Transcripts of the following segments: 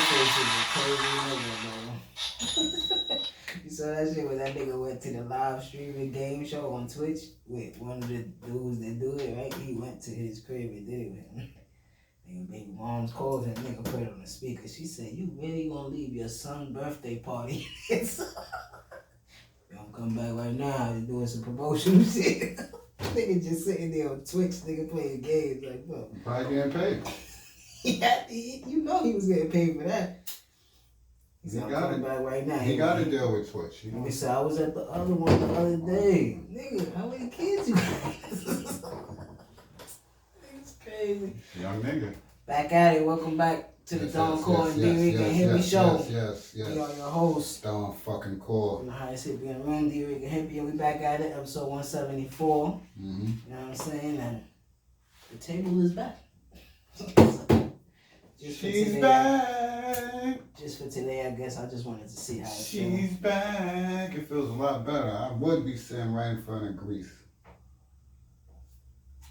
face is a crazy nigga, bro. You saw that shit when that nigga went to the live streaming game show on Twitch with one of the dudes that do it, right? He went to his crib and did it with him. Nigga, baby mom's called and nigga put it on the speaker. She said, "You really gonna leave your son's birthday party?" You don't come back right now. You're doing some promotional shit. Nigga just sitting there on Twitch, nigga playing games like, bro. Probably getting paid. Yeah, you know he was getting paid for that. He said, "I'm coming back right now." He got to deal with Twitch. You know? He said, "I was at the other one the other day." Nigga, how many kids you got? It's crazy. Young nigga. Back at it. Welcome back to the Core And Dricanhippie show. Yes. We are your hosts. Don fucking Core. I'm the highest hippie in the room, Dricanhippie, and we back at it, episode 174. Mm-hmm. You know what I'm saying? And the table is back. She's back. Just for today, I guess I just wanted to see how it feels. She's back. It feels a lot better. I would be sitting right in front of Greece.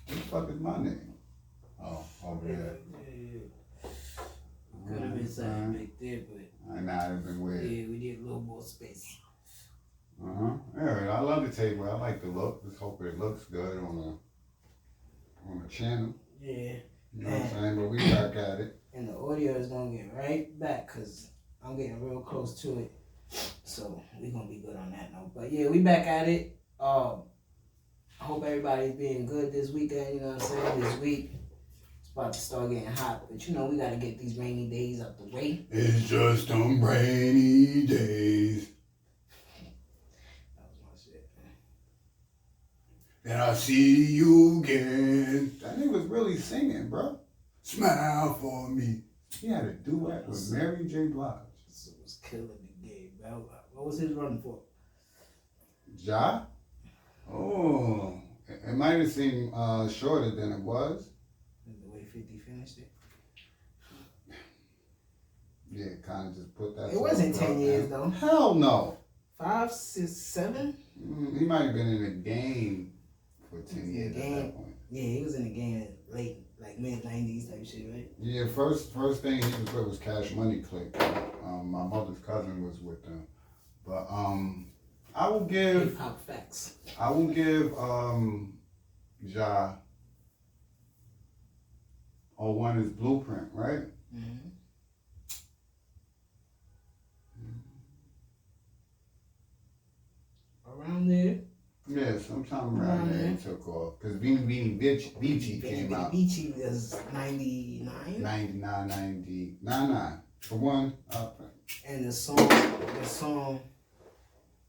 What the fuck is my name? Oh, over there. Could have been something big there, but I know it'd been weird. Yeah, we need a little more space. Yeah, I love the table. I like the look. Just hope it looks good on the channel. Yeah. You know what I'm saying? But we back at it. And the audio is gonna get right back because I'm getting real close to it. So we're gonna be good on that note. But yeah, we back at it. I hope everybody's being good this weekend, you know what I'm saying? This week. It's about to start getting hot. But you know, we gotta get these rainy days out the way. It's just them rainy days. That was my shit, man. Then I see you again. That nigga was really singing, bro. Smile for me. He had a duet with Mary J. Blige. This was killing the game, bro. What was his run for? Ja? Oh, it might have seemed shorter than it was. The way 50 finished it. Yeah, kind of just put that. It wasn't 10 years though. Hell no. 5, 6, 7? He might have been in the game for 10 years at that point. Yeah, he was in the game late, like mid-90s type shit, right? Yeah, first thing he was with was Cash Money Click. My mother's cousin was with them. But I will give hip-hop facts. I will give Ja. One is Blueprint, right? Mm-hmm. Around there. Yeah, sometime around there it took off. Because Beanie Beachy came out. Beachy was 99? 99. For one. And the song,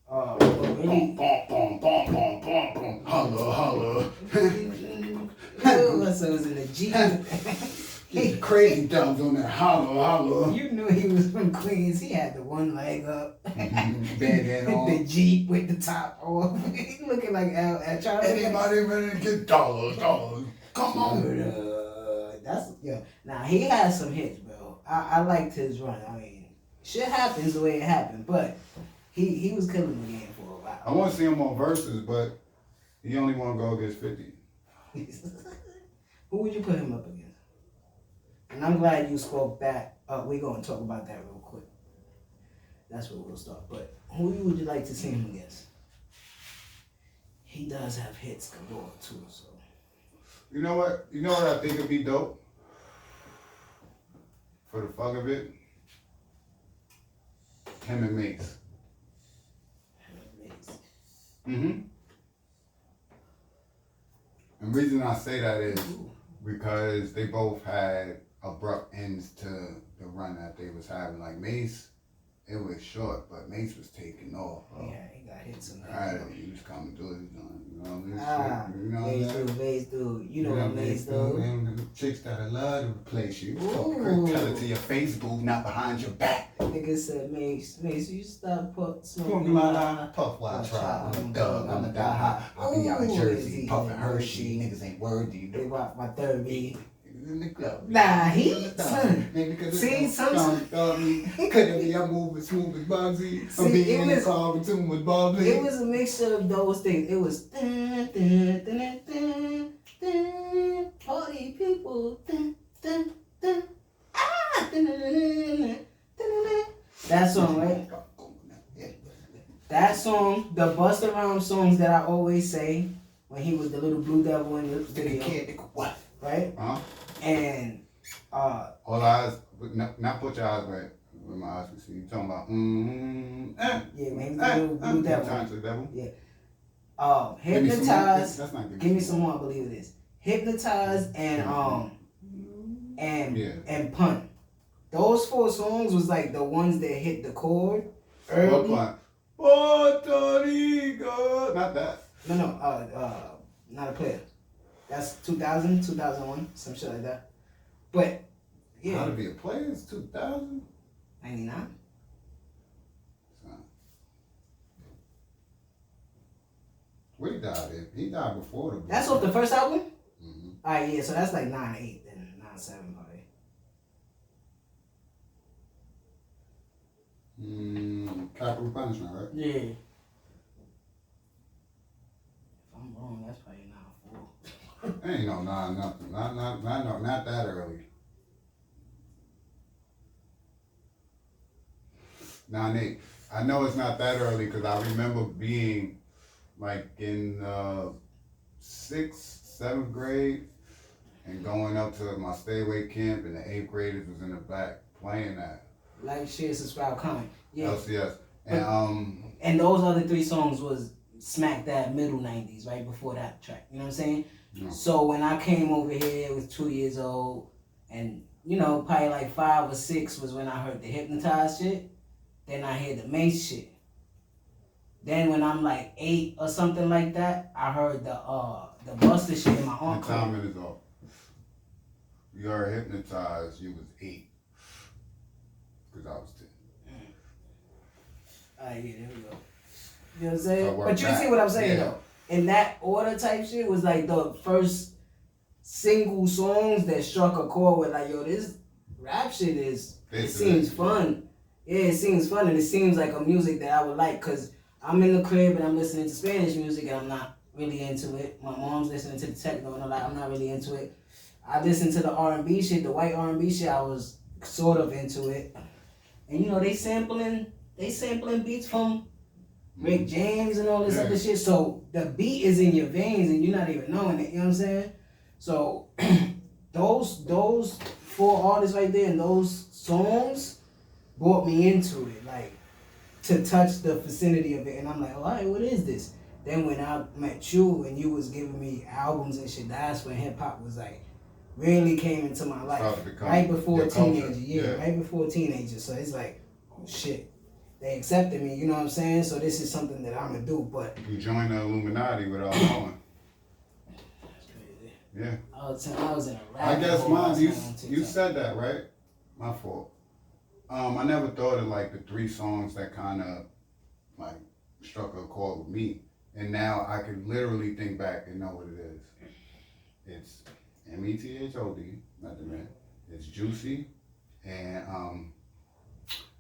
really... Holla, holla. So it was in the Jeep. Get crazy thumbs on that holla, holla. You knew he was from Queens. He had the one leg up. Bandana on. The Jeep with the top off. He looking like Al. Anybody ready to get dollars? Come on. That's Now he had some hits, bro. I liked his run. I mean, shit happens the way it happened, but he was killing the game for a while. I want to see him on verses, but he only want to go against 50. Who would you put him up against? And I'm glad you spoke back. We're going to talk about that real quick. That's where we'll start. But who would you like to see him against? He does have hits galore too, so. You know what? I think would be dope? For the fuck of it? Him and Mace. Mm-hmm. And the reason I say that is because they both had abrupt ends to the run that they was having. Like Mace, it was short, but Mace was taking off. Yeah, he got hits in there. He was coming through his joint. You know Mace dude. You know what Mace dude. Chicks that love to replace you. Tell it to your face, boo, not behind your back. Nigga said, Mace, you stop smoking my eye. Puff while I try. I'm a thug, I'm a die high. I'll be out in Jersey, puffing Hershey. Niggas ain't worthy. They rock my third beat. In the club. Nah, he see something. Couldn't be I'm moving smooth as Bugsy. I'm being in the car with tune with Bubbly. It was a mixture of those things. It was dun, dun, dun, dun, dun, party people dun, dun, dun, ah, dun, dun, dun, dun, the Busta Rhymes songs that I always say when he was the little blue devil in the video. What? Right? And all eyes, not put your eyes right where my eyes can see. You talking about yeah, man, the little blue devil. Time to the devil. Yeah. Hypnotize. That's not give me some more. I believe it is. Hypnotize and Punt. Those 4 songs was like the ones that hit the chord early. Puerto Rico. Not that. No, not a player. That's 2000, 2001, some shit like that. But yeah. How to be a player is 2000? 99. Where he died in? He died before the. That's off the first album? Mm-hmm. Alright, yeah, so that's like 9-8 then, 9-7 probably. Capital Punishment, right? Yeah. If I'm wrong, that's probably 9-4. Ain't no 9 nothing. Not that early. 9-8. I know it's not that early because I remember being like in 6th, 7th grade and going up to my stay away camp and the 8th graders was in the back playing that. Like, share, subscribe, comment. Yeah. LCS. And those other 3 songs was smack that middle 90s, right before that track. You know what I'm saying? Yeah. So when I came over here, I was 2 years old, and you know, probably like 5 or 6 was when I heard the Hypnotize shit. Then I heard the Mace shit. Then when I'm like 8 or something like that, I heard the Busta shit in my uncle. The timing is off. You heard Hypnotized, you was 8. Because I was 10. Alright, yeah, there we go. You know what I'm saying? So but you see what I'm saying though. In that order type shit was like the first single songs that struck a chord with like, yo, this rap shit it seems fun. Yeah, it seems fun and it seems like a music that I would like because I'm in the crib and I'm listening to Spanish music and I'm not really into it. My mom's listening to the techno and I'm not really into it. I listen to the R&B shit, the white R&B shit, I was sort of into it. And you know, they sampling beats from Rick James and all this other shit. So the beat is in your veins and you're not even knowing it, you know what I'm saying? So those 4 artists right there and those songs brought me into it, like to touch the vicinity of it. And I'm like, all right, what is this? Then when I met you and you was giving me albums and shit, that's when hip hop was like really came into my life. Right before teenager, right before teenager. So it's like, oh shit. They accepted me, you know what I'm saying? So this is something that I'm gonna do, but you joined the Illuminati without knowing. That's crazy. Yeah. I was in a rap. I guess mine, you said that, right? My fault. I never thought of like the 3 songs that kind of like struck a chord with me. And now I can literally think back and know what it is. It's METHOD, not the man. It's Juicy and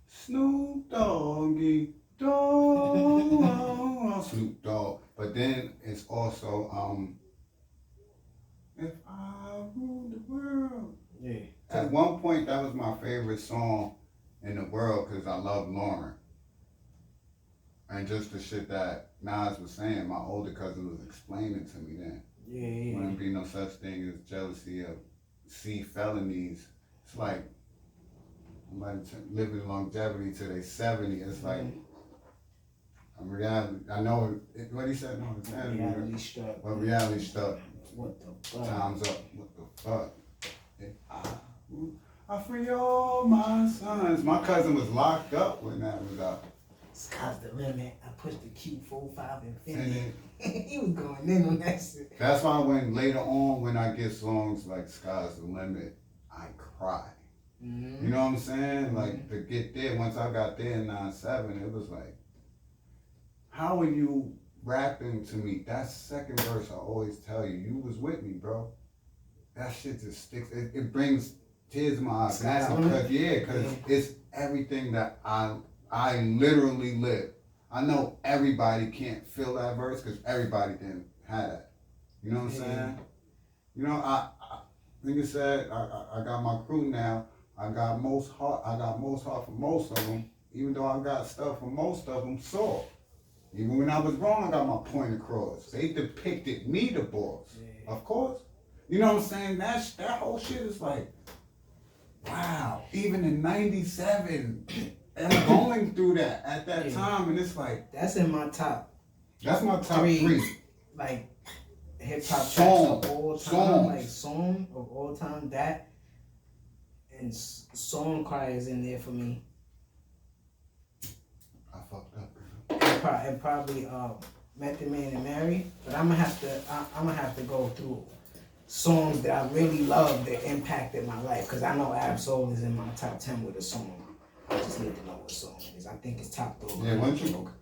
Snoop Doggy Dogg. Snoop Dogg. But then it's also If I Ruled the World. Yeah. At one point that was my favorite song in the world because I love Lauren. And just the shit that Nas was saying, my older cousin was explaining to me then. Yeah. Wouldn't be no such thing as jealousy of felonies. It's like somebody living longevity to their 70. It's like I'm reality. I know what he said. No, it's reality struck. But reality struck. What the fuck? Time's up. What the fuck? I free all my sons. My cousin was locked up when that was out. Sky's the limit. I pushed the Q45 Infinity. He was going in on that shit. That's why when later on, when I get songs like Sky's the Limit, I cry. Mm-hmm. You know what I'm saying? Like to get there, once I got there in 9-7, it was like, how are you rapping to me? That second verse I always tell you, you was with me, bro. That shit just sticks. It brings tears in my eyes. Because it's everything that I literally live. I know everybody can't feel that verse because everybody didn't have that. You know what I'm saying? You know, I nigga said I got my crew now. I got most heart for most of them. Even though I got stuff for most of them, so Even when I was wrong, I got my point across. They depicted me the boss, of course. You know what I'm saying? That whole shit is like, wow. Even in '97, and going through that at that time, and it's like that's in my top. That's my top three. Like hip hop tracks of all time, like song of all time. That and Song Cry is in there for me. I fucked up. And probably Method Man and Mary, but I'm gonna have to go through songs that I really love that impacted my life, because I know Ab Soul is in my top 10 with a song. I just need to know what song it is. I think it's top 3. Yeah,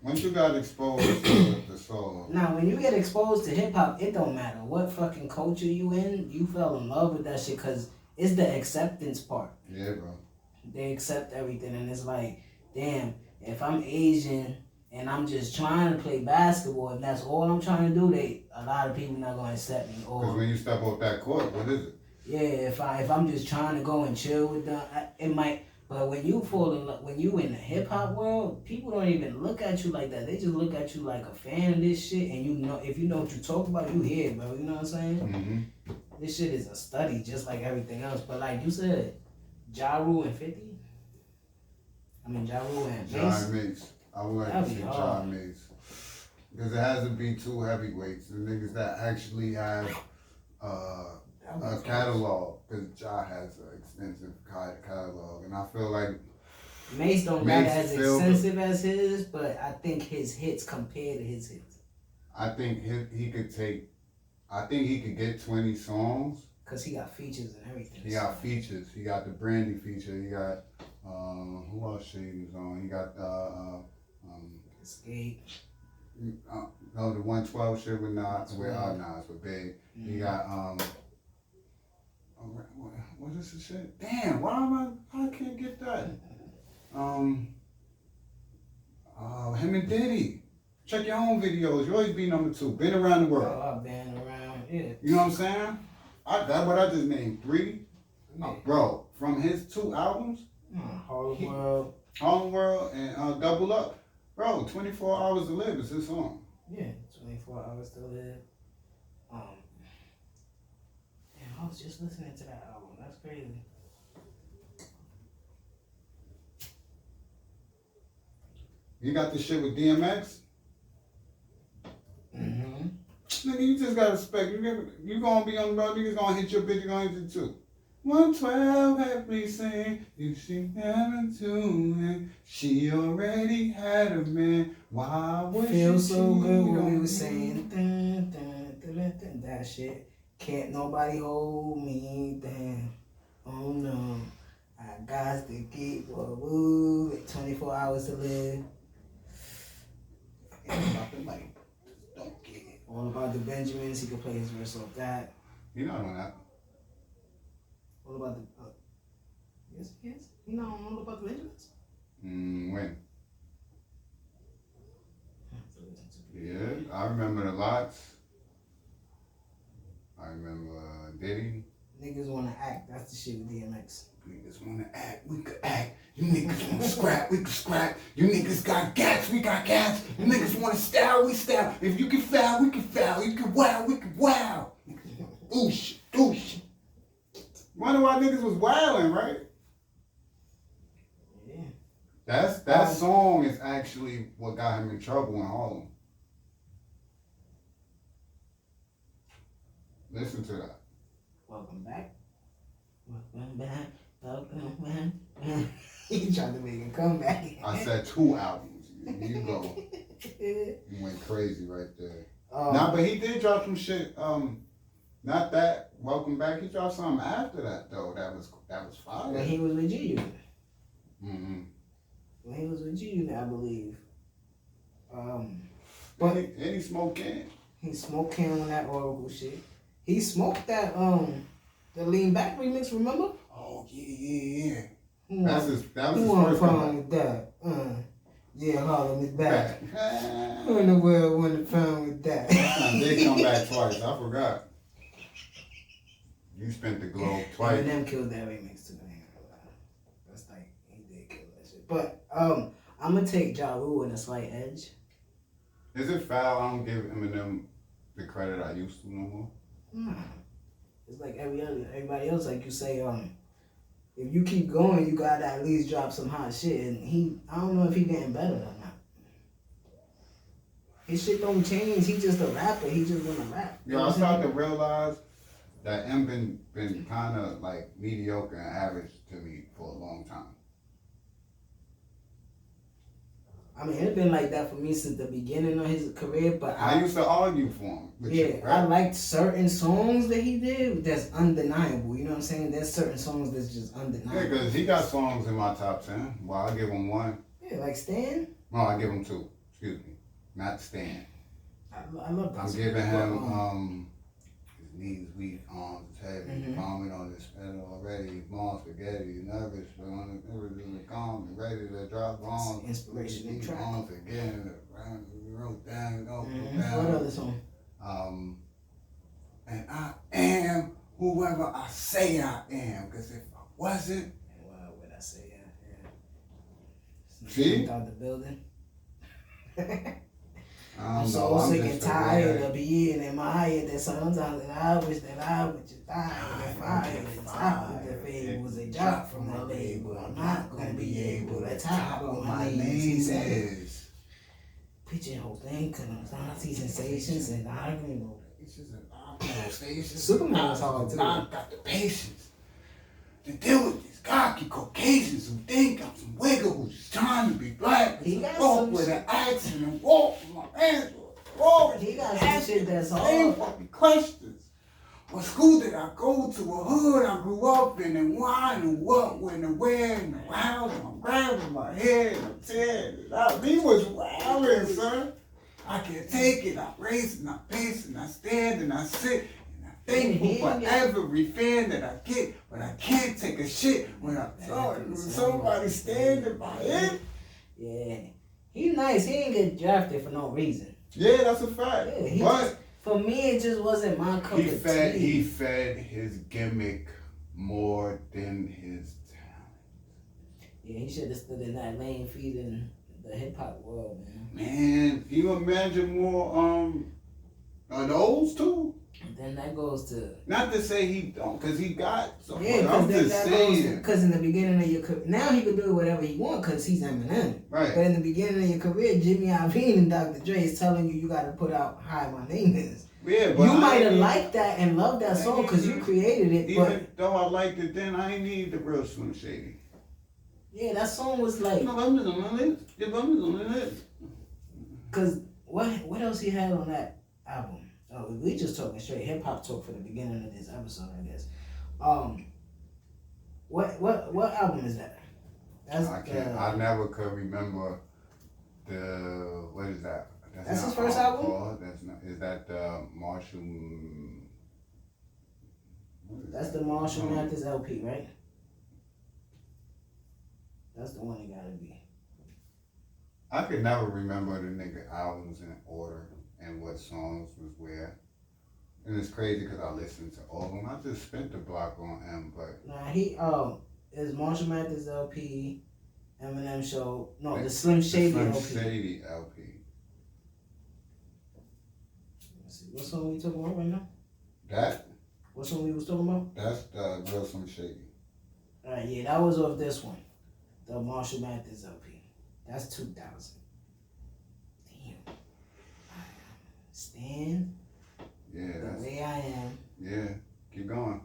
once you got exposed to the soul. Now, when you get exposed to hip hop, it don't matter what fucking culture you in. You fell in love with that shit because it's the acceptance part. Yeah, bro. They accept everything, and it's like, damn, if I'm Asian and I'm just trying to play basketball, if that's all I'm trying to do, a lot of people not gonna accept me. Because when you step off that court, what is it? Yeah, if I'm just trying to go and chill with them, it might. But when you fall in love, when you in the hip hop world, people don't even look at you like that. They just look at you like a fan of this shit, and you know, if you know what you talk about, you hear it, bro. You know what I'm saying? Mm-hmm. This shit is a study, just like everything else. But like you said, Ja Rule and 50. I mean, Ja Rule and Mace. I would like to say Ja Mace. Because it has to be two heavyweights. The niggas that actually have a catalog. Because Ja has an extensive catalog. And I feel like Mace don't got as extensive as his, but I think his hits compared to his hits. I think he could get 20 songs. Because he got features and everything. He got features. He got the Brandy feature. He got, who else shit he was on? He got, Escape. No, the 112 shit with Nas, with Big. Mm-hmm. He got, what is the shit? Damn, I can't get that. Him and Diddy. Check your own videos. You always be number 2. Been around the world. Oh, I've been around, yeah. You know what I'm saying? That's what I just named 3. Yeah. Bro, from his 2 albums, Harlem World and Double Up, bro, 24 Hours to Live is his song. Yeah, 24 Hours to Live. I was just listening to that album. That's crazy. You got the shit with DMX? Mm-hmm. Nigga, you just gotta respect. You gonna be on the road, niggas gonna hit your bitch, you gonna hit you too. 112 had me saying, if she never tuned, she already had a man. Why would feel so good when we was saying dun, dun, dun, dun, dun, that shit. Can't nobody hold me down. Oh no, I got to keep moving. 24 Hours to Live. Don't get it. All About the Benjamins. He could play his verse off that. You know on that. All About the yes. You know All About the Benjamins? When? Yeah, I remember the lots. I remember Diddy. Niggas wanna act. That's the shit with DMX. Niggas wanna act. We could act. You niggas wanna scrap. We could scrap. You niggas got gas. We got gas. You niggas wanna style. We style. If you can foul, we can foul. You can wow. We can wow. Oosh. Oosh. Wonder why niggas was wilding, right? Yeah. That song is actually what got him in trouble in Harlem. Listen to that. Welcome back. Welcome back. Welcome back. He tried to make a comeback. I said 2 albums. You go. You went crazy right there. Nah, but he did drop some shit. Not that Welcome Back. He dropped something after that though. That was fire. When he was with G-Unit. Mm-hmm. When he was with G-Unit, I believe. But he smoked can. He smoked can on that Oracle shit. He smoked that the Lean Back remix, remember? Oh yeah. That was his first problem with that. Yeah, Harlem is back. Who in the world want to pound with that? That did come back twice. I forgot. You spent the globe twice. Eminem killed that remix too. That's like he did kill that shit. But I'm gonna take Ja Rule in a slight edge. Is it foul I don't give Eminem the credit I used to no more? Nah. It's like everybody else, like you say, if you keep going, you gotta at least drop some hot shit. And I don't know if he getting better or not. His shit don't change. He just a rapper. He just wanna rap. Yo, I started to realize that M been kind of like mediocre and average to me for a long time. I mean, it's been like that for me since the beginning of his career, but I used to argue for him. Yeah, I liked certain songs that he did that's undeniable. You know what I'm saying? There's certain songs that's just undeniable. Yeah, because he got songs in my top 10. Well, I'll give him one. Yeah, like Stan? No, I'll give him two. Excuse me. Not Stan. I love that. I'm giving him his knees weak, arms heavy, vomit on his pedal already, bomb spaghetti, nervous, but on the river in the calm, ready to drop bombs. Inspirational track. Bombs again, wrote down, go down. What other song? And I am whoever I say I am, because if I wasn't, what would I say I am? See? Out the building. I'm so sick and tired of being in my head that sometimes that I wish that I would just die. If I had the top of the fame was a drop from the label, I'm not gonna be able to top on my knees. He said, pigeonhole thing, cause I'm see sensations and I don't even know. Superman was hard too. I got the patience to deal with these cocky Caucasians who think I'm some wigger who's just trying to be black. He got walk some with an accent and walk with my hands forward. He got some shit that's Same hard. fucking questions. What school did I go to? What hood I grew up in, and why and what, when and where, and how, and I'm grabbing my head and I'm tearing it out. He was wildin', son. I can't take it. I race and I pace and I stand and I sit. Thankful for every fan that I get, but I can't take a shit when I thought it was somebody standing by him. Yeah, he's nice. He didn't get drafted for no reason. Yeah, that's a fact. Yeah, but for me, it just wasn't my cup of tea. He fed his gimmick more than his talent. Yeah, he should have stood in that lane feeding the hip hop world, man. Man, you imagine more those two? Then that goes to... Not to say he don't, because he got some. Yeah, I'm just saying. Because in the beginning of your career... Now he can do whatever he want because he's Eminem. Right. But in the beginning of your career, Jimmy Iovine and Dr. Dre is telling you got to put out Hi, My Name Is. Yeah, but you might have liked that and loved that song because you created it. Even though I liked it then, I ain't need the real Slim Shady. Yeah, that song was like... Because what else he had on that album? Oh, we just talking straight hip hop talk for the beginning of this episode, I guess. What album is that? I never could remember what is that? That's his first album? That's not. Is that the Marshall? That's the Marshall Mathers LP, right? That's the one it gotta be. I could never remember the nigga albums in order and what songs was where. And it's crazy because I listened to all of them. I just spent the block on M, but... Nah, is Marshall Mathers LP, Eminem Show, no, the Slim Shady LP. Slim Shady LP. Let's see, what song we talking about right now? That? What song we was talking about? That's the real Slim Shady. Alright, yeah, that was off this one. The Marshall Mathers LP. That's 2000. Damn. Stan. Yeah. The Way I Am. Yeah. Keep going.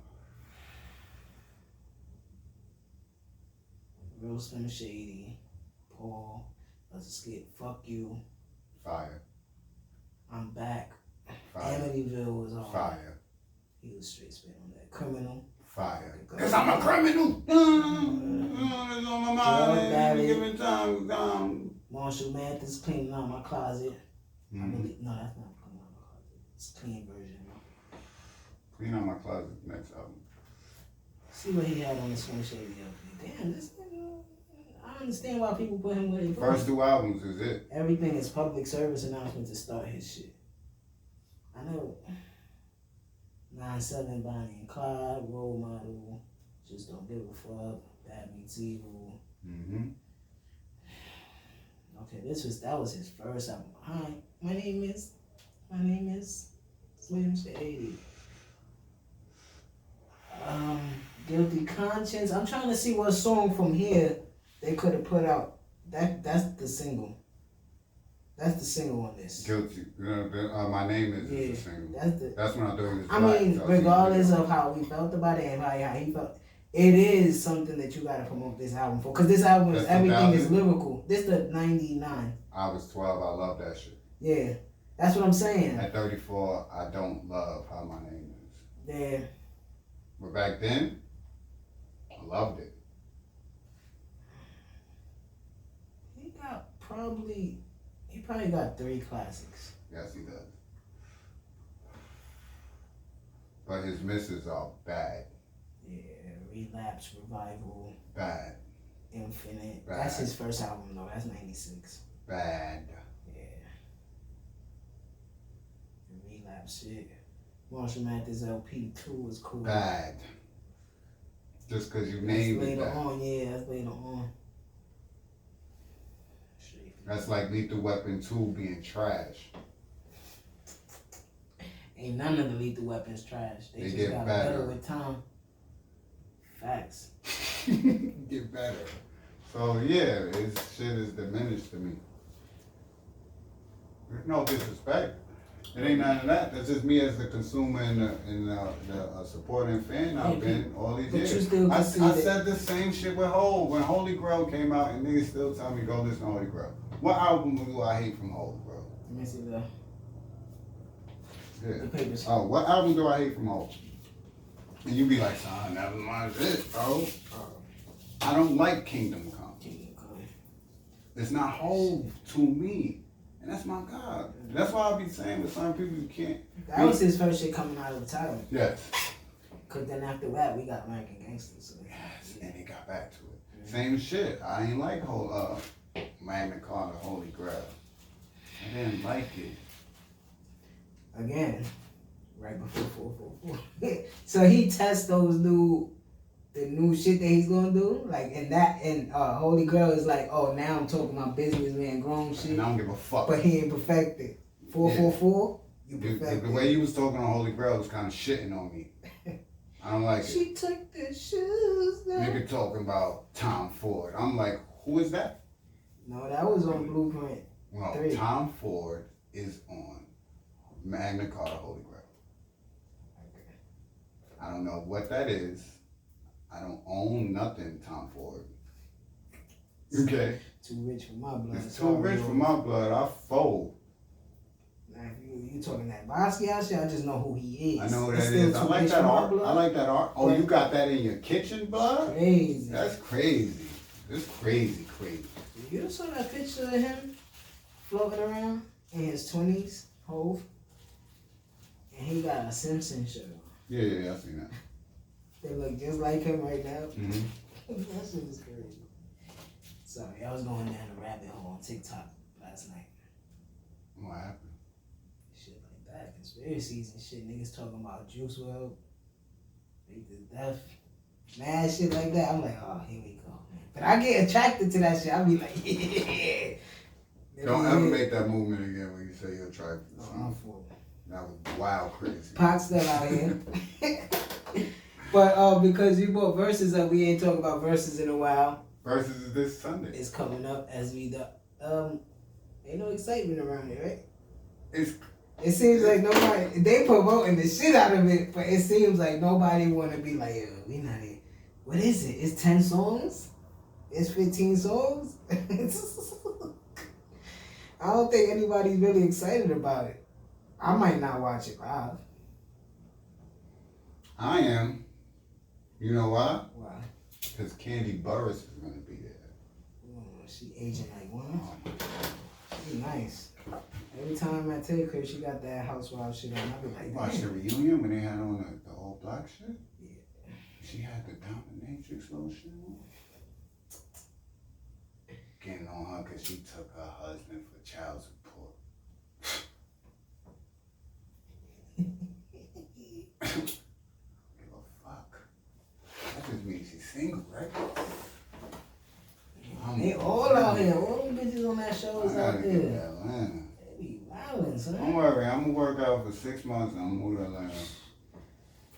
Real Slim Shady. Paul. Let's Escape. Fuck You. Fire. I'm Back. Fire. Amityville was all. Fire. He was straight spit on that. Criminal. Fire. Because I'm a criminal. It's on my mind. Give me time. Marshall Mathers cleaning out my closet. Mm-hmm. I believe, no, that's not cleaning out my closet. It's a clean version. Clean out my closet. Next album. See what he had on the Slim Shady LP. Damn, this nigga. I understand why people put him where they put him. First two albums is it. Everything is public service announcement to start his shit. I know. 9-7 Bonnie and Clyde, Role Model, Just Don't Give a Fuck, Bad Meets Evil. Mm-hmm. Okay, that was his first album. Alright, My name is Slim Shady. Guilty Conscience. I'm trying to see what song from here they could have put out. That's the single. That's the single on this. Guilty. My name is the single. That's when I thought he was I black, mean, so regardless of how we felt about it and how he felt, it is something that you gotta promote this album for. Because this album is everything is lyrical. This the 99. I was 12. I love that shit. Yeah. That's what I'm saying. At 34, I don't love how my name is. Yeah. But back then, I loved it. He probably got 3 classics. Yes, he does. But his misses are bad. Yeah, Relapse, Revival. Bad. Infinite. Bad. That's his first album though. That's 96. Bad. Yeah. Relapse shit. Marshall Mathers LP 2 was cool. Bad. Just because you named it bad. That's later on. That's like Lethal Weapon 2 being trash. Ain't none of the Lethal Weapons trash. They just get got better with time. Facts. Get better. So yeah, his shit is diminished to me. There's no disrespect. It ain't none of that. That's just me as the consumer and the supporting fan I've been all these years. I said the same shit with Hov. When Holy Grail came out and niggas still tell me go listen to Holy Grail. What album do I hate from Hov, bro? Let me see the papers. Oh, what album do I hate from Hov? And you be like, son, never mind this, bro. I don't like Kingdom Come. It's not Hov to me. And that's my God. That's why I be saying with some people you can't. That was his first shit coming out of retirement. Yes. Cause then after that we got American Gangsters. So yes, and they got back to it. Same shit. I ain't like Magna Carta Holy Grail. I didn't like it. Again, right before 444. So he tests the new shit that he's gonna do, like, and Holy Grail is like, oh, now I'm talking about businessman grown shit. And I don't give a fuck. But he ain't perfected. 444, you perfected. The way you was talking on Holy Grail was kind of shitting on me. I don't like it. She took the shoes down. Nigga talking about Tom Ford. I'm like, who is that? No, that was on Blueprint 3. Tom Ford is on Magna Carta Holy Grail. Okay. I don't know what that is. I don't own nothing, Tom Ford. Okay? Too rich for my blood. It's too rich for my blood. I fold. Now, if you talking that Basquiat shit, I just know who he is. I know who that is. I like that art. I like that art. Oh, you got that in your kitchen, blood? Crazy. That's crazy. It's crazy. You saw that picture of him floating around in his 20s, Hov? And he got a Simpson shirt on. Yeah, I seen that. They look just like him right now. Mm-hmm. That shit is crazy. Sorry, I was going down a rabbit hole on TikTok last night. What happened? Shit like that. Conspiracies and shit. Niggas talking about Juice WRLD. Beat to death. Mad shit like that. I'm like, oh, here we go, man. But I get attracted to that shit. I be like, yeah. Don't ever make that movement again when you say you're attracted to something. I'm for it. That was wild crazy. Pac's still out here. But because you brought verses up, we ain't talking about verses in a while. Versus is this Sunday. It's coming up as we do. Ain't no excitement around it, right? It seems like nobody, they promoting the shit out of it, but it seems like nobody want to be like, yo, we not here. What is it? It's 10 songs? It's 15 songs? I don't think anybody's really excited about it. I might not watch it live. I am. You know why? Why? Because Candy Burris is going to be there. Oh, she aging like one. She nice. Every time I take her, she got that housewife shit on. I be like, watch the reunion when they had on the all black shit? Yeah. She had the dominatrix little shit on. Getting on her because she took her husband for child support. Give a fuck. That just means she's single, right? They all out here. All them bitches on that show is out there. They They be wild for 6 months, I'm moving to Atlanta.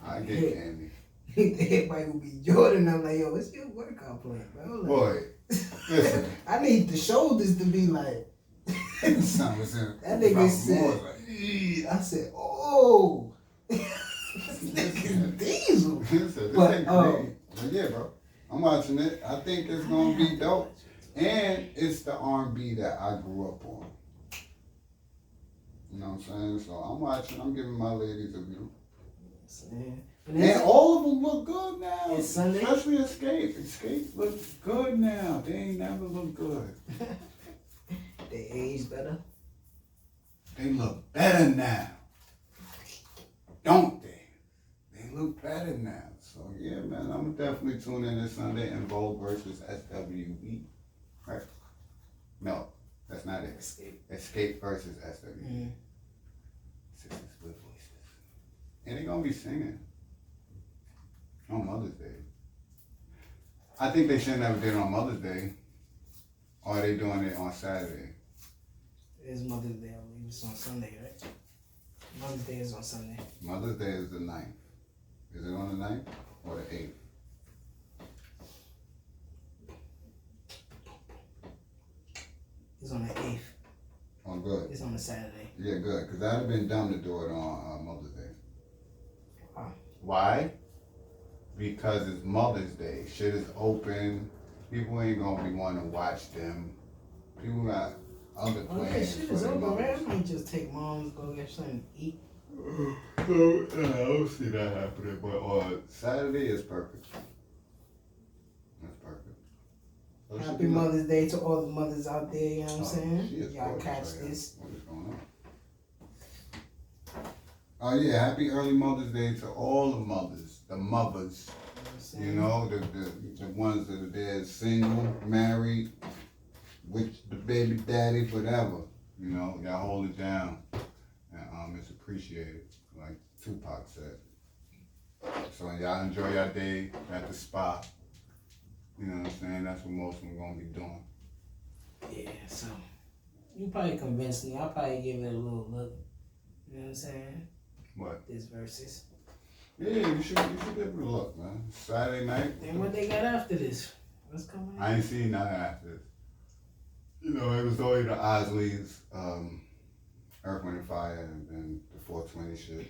I get candy. Everybody will be Jordan. I'm like, yo, what's your workout plan, bro? Like, Boy, listen. I need the shoulders to be like. That nigga said, I said, oh. This nigga Diesel. But yeah, bro. I'm watching it. I think it's gonna be dope. And it's the R&B that I grew up on. You know what I'm saying? So I'm watching. I'm giving my ladies a view. And all of them look good now. It's Sunday. Especially xscape. xscape looks good now. They ain't never look good. They age better. They look better now. Don't they? They look better now. So yeah, man, I'm definitely tune in this Sunday in Vogue versus SWE. Right? No, that's not it. xscape versus SWE. Mm-hmm. Sisters with voices. And they're gonna be singing on Mother's Day. I think they shouldn't have did it on Mother's Day. Or are they doing it on Saturday? It's Mother's Day, I believe it's on Sunday, right? Mother's Day is on Sunday. Mother's Day is the 9th. Is it on the 9th or the 8th? It's on the 8th. Oh, good. It's on a Saturday. Yeah, good. Because that'd have been dumb to do it on Mother's Day. Wow. Why? Because it's Mother's Day. Shit is open. People ain't going to be wanting to watch them. People got other plans. Shit is open, man. I might just take moms, go get something to eat. I don't see that happening. But Saturday is perfect. That's perfect. So Happy Mother's Day to all the mothers out there, you know what I'm saying? Y'all catch right this. What is going on? Oh yeah, happy early Mother's Day to all the mothers, the mothers. You know, the ones that are there single, married, with the baby daddy, whatever. You know, y'all hold it down. And it's appreciated, like Tupac said. So y'all enjoy your day at the spa. You know what I'm saying? That's what most of them gonna be doing. Yeah, so you probably convinced me. I'll probably give it a little look. You know what I'm saying? What? This versus. Yeah, you should give it a look, man. Saturday night. Then what they got after this? What's coming? I ain't seen nothing after this. You know, it was only the Osleys, Earth, Wind and Fire, and then the 420 shit,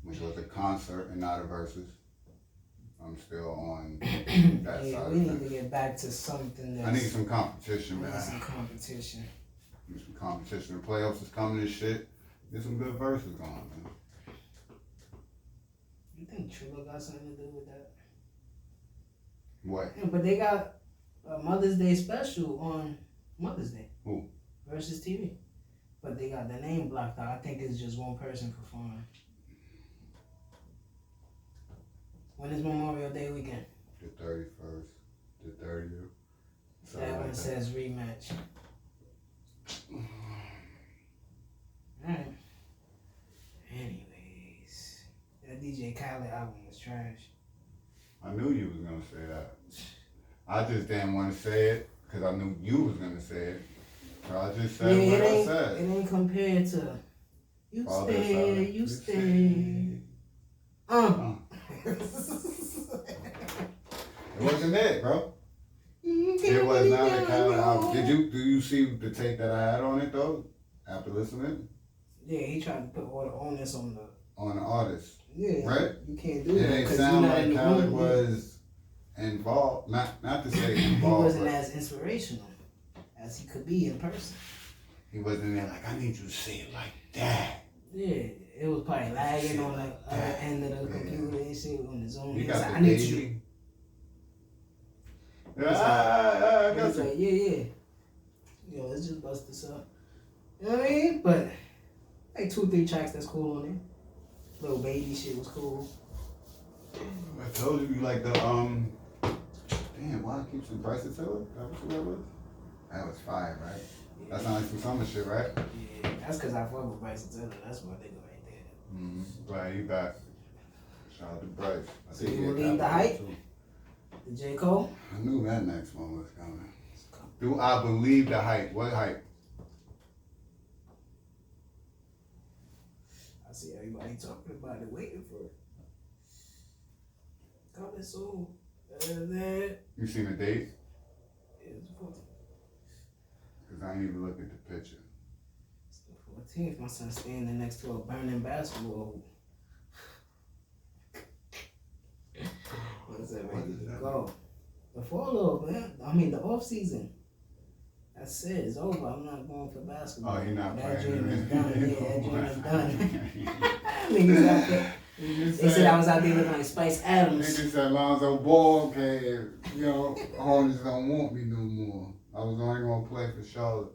which was a concert and not a versus. I'm still on that side. We need to get back to something that's... I need some competition, man. I need some competition. Need some competition. The playoffs is coming and shit. Get some good verses going, man. You think Trilla got something to do with that? What? Yeah, but they got a Mother's Day special on Mother's Day. Who? Versus TV. But they got the name blocked out. I think it's just one person performing. When is Memorial Day weekend? The 31st. The 30th. That one says rematch. Alright. Anyways. That DJ Khaled album was trash. I knew you was going to say that. I just didn't want to say it because I knew you was going to say it. So I just said what I said. It ain't compared to You Father Stay, Son, You Stay. It wasn't it, bro. It was not a Khaled album. Do you see the tape that I had on it though? After listening? Yeah, he tried to put all the onus on the artist. Yeah. Right? You can't do that. It ain't sound like Khaled was involved. Not to say involved. He wasn't as inspirational as he could be in person. He wasn't there like, I need you to say it like that. Yeah, it was probably lagging on the other end of the computer and shit on the Zoom. He got like, the I need baby. you. I got you. Like, yeah. Yo, let's just bust this up. You know what I mean? But like 2-3 tracks that's cool on there. Little baby shit was cool. I told you like the damn, why I keep some Bryson Tiller? That was what was? That was fire, right? Yeah. That sounds like some summer shit, right? Yeah, that's because I fuck with Bryson Tiller. That's my nigga right there. Glad you back. Shout out to Bryce. So you believe the hype? The J. Cole? I knew that next one was coming. Do I believe the hype? What hype? I I see everybody talking about it, waiting for it. Coming soon. You seen the date? It's the 14th. Because I ain't even look at the picture. It's the 14th. My son's standing next to a burning basketball hoop. What's that ready to go? The fall off, man. I mean, the off season. That's it. It's over. I'm not going for basketball. Oh, you're not that playing. Dream is done. Yeah, that dream is done. Niggas out there. They said I was out there looking like Spice Adams. Niggas said Lonzo Ball came. You know, Hornets don't want me no more. I was only gonna play for Charlotte.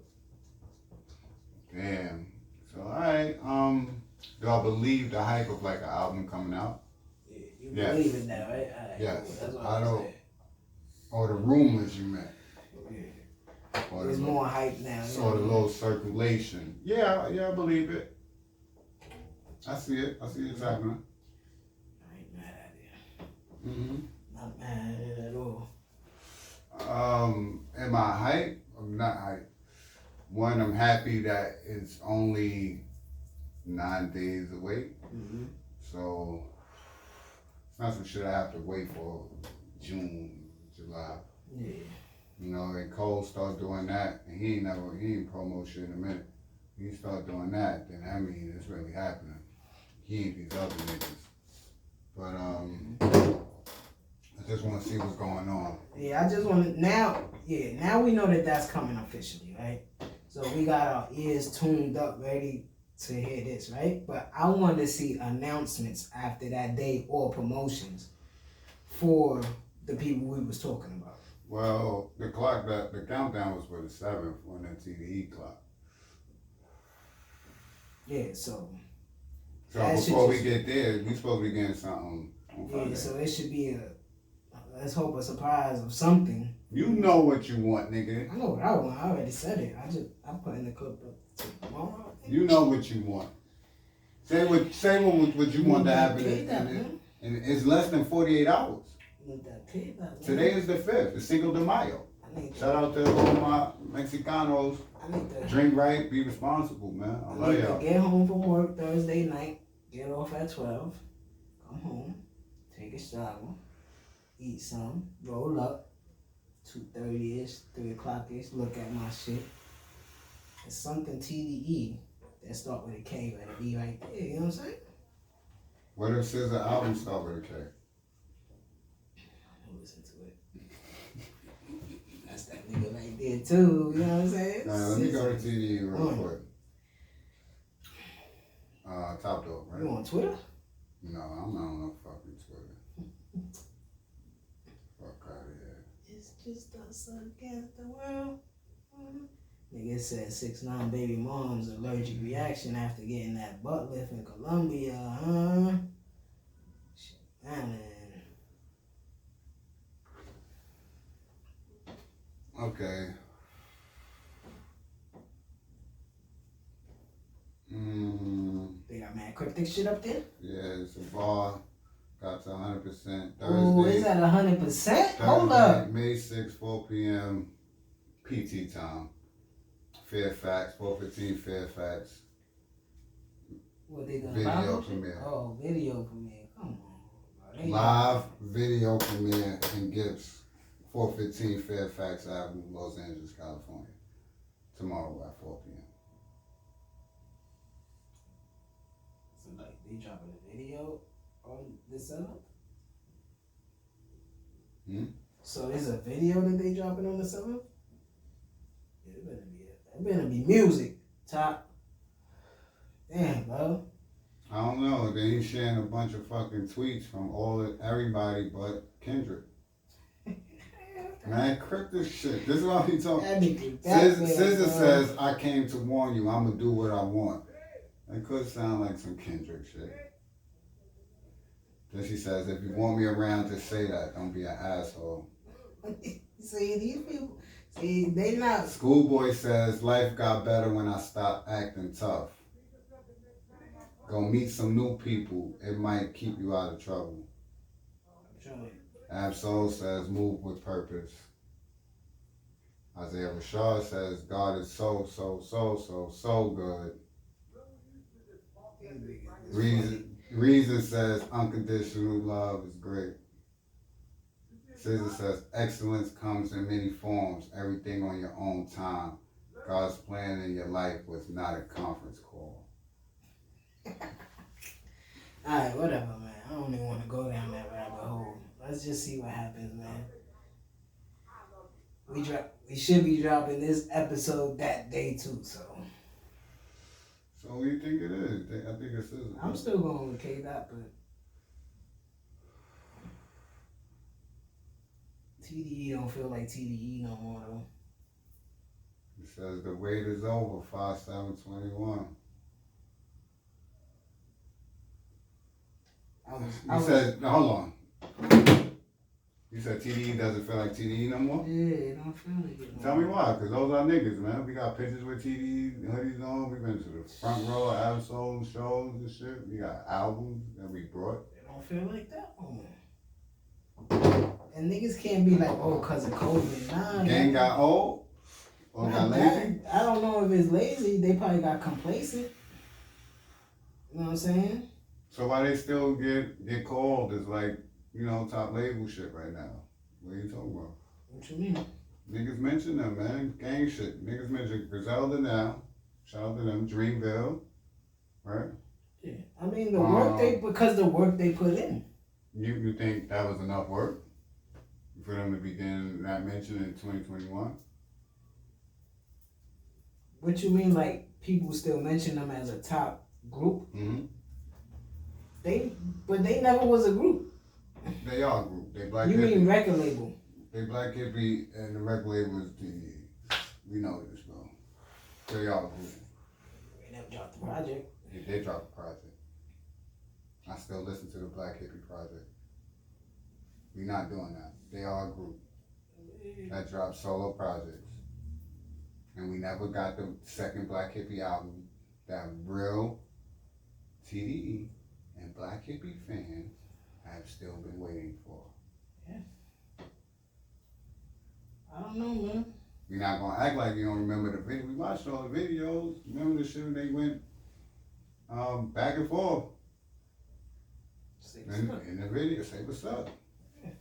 Damn. So alright. Do I believe the hype of like an album coming out? Yeah, you believe in that, right? Right. Yes. That's what I don't. saying. Or the rumors you meant. Yeah. Or There's the, more hype now. or the little circulation. Yeah, I believe it. I see it. I see it's happening. I ain't mad at it. Mm-hmm. Not mad at it at all. Am I hype? I'm not hype. One, I'm happy that it's only 9 days away. Mm-hmm. So it's not some shit I have to wait for June, July. Yeah. You know, and Cole start doing that, and he ain't promo shit in a minute. He start doing that, then I mean it's really happening. He ain't these other niggas. But I just want to see what's going on. Yeah, I just want to now we know that that's coming officially, right? So we got our ears tuned up, ready to hear this, right? But I want to see announcements after that day or promotions for the people we was talking about. Well, the countdown was for the 7th on that TDE clock. Yeah, so before we get there, we supposed to be getting something on Friday. Yeah, so it should be let's hope a surprise of something. You know what you want, nigga. I know what I want. I already said it. I'm putting the clip up tomorrow. You know what you want. Say what you want to happen. And it's less than 48 hours. Today is the 5th. It's Cinco de Mayo. Shout out to all my Mexicanos. Drink right, be responsible, man. I love y'all. Get home from work Thursday night, get off at 12, come home, take a shower, eat some, roll up, 2:30ish, 3 o'clock-ish, look at my shit. It's something TDE that start with a K, but it be right there, you know what I'm saying? What if SZA album start with a K? Listen to it. That's that nigga right there too, you know what I'm saying? Alright, let me go to TDE real quick. Top Dog, right? You on Twitter? No, I'm not on no fucking Twitter. Fuck out of here. It's just us against the world. Nigga said 6'9" baby mom's allergic reaction after getting that butt lift in Colombia, huh? Shit, man. Okay. They got mad cryptic shit up there? Yeah, it's a bar. Got to 100% Thursday. Oh, is that 100%? Hold up. May 6, 4 p.m. PT time. Fairfax, 415 Fairfax. What they gonna Video premiere. Oh, video premiere. Come on, bro. Live video premiere and gifts. 415 Fairfax Avenue, Los Angeles, California. Tomorrow at 4 p.m. So like they dropping a video on the 7th? So there's a video that they dropping on the 7th? Yeah, it better be music. Top. Damn, bro. I don't know. They ain't sharing a bunch of fucking tweets from everybody but Kendrick. Man, cryptic shit. This is what he talking. SZA says, "I came to warn you. I'ma do what I want." That could sound like some Kendrick shit. Then she says, "If you want me around, just say that. Don't be an asshole." See, these people, they not. Schoolboy says, "Life got better when I stopped acting tough. Go meet some new people. It might keep you out of trouble." Absol says, "Move with purpose." Isaiah Rashad says, "God is so good." Reason says unconditional love is great. Scissor says excellence comes in many forms. Everything on your own time. God's plan in your life was not a conference call. Alright, whatever, man. I don't even want to go down that rabbit hole. Let's just see what happens, man. We should be dropping this episode that day too, so. So what do you think it is? I think it's Scissor. I'm still going with K-Dot, but TDE don't feel like TDE no more though. It says the wait is over, 5/7/21. Hold on. You said TDE doesn't feel like TDE no more? Yeah, it don't feel like it. Tell me why, because those are niggas, man. We got pictures with TDE hoodies on. We've been to the front row of Absol shows and shit. We got albums that we brought. It don't feel like that no more. And niggas can't be like, oh, because of COVID. Nah. Gang got old? Or got lazy? I don't know if it's lazy. They probably got complacent. You know what I'm saying? So why they still get called as like, you know, top label shit right now? What are you talking about? What you mean? Niggas mention them, man. Gang shit. Niggas mention Griselda now. Shout out to them. Dreamville. Right? Yeah. I mean, the work they put in. You think that was enough work for them to begin that mention in 2021? What you mean, like, people still mention them as a top group? Mm-hmm. But they never was a group. They are a group. They Black You Hippie. mean record label? They Black Hippie and the record label is TDE. We know this, bro. They are a group. They never dropped the project. Yeah, they dropped the project. I still listen to the Black Hippie project. We not doing that. They are a group that dropped solo projects. And we never got the second Black Hippie album that real TDE and Black Hippie fans have still been waiting for. Yeah. I don't know, man. We're not gonna act like you don't remember the video. We watched all the videos. Remember the shit when they went back and forth. In the video, say what's up. Yeah.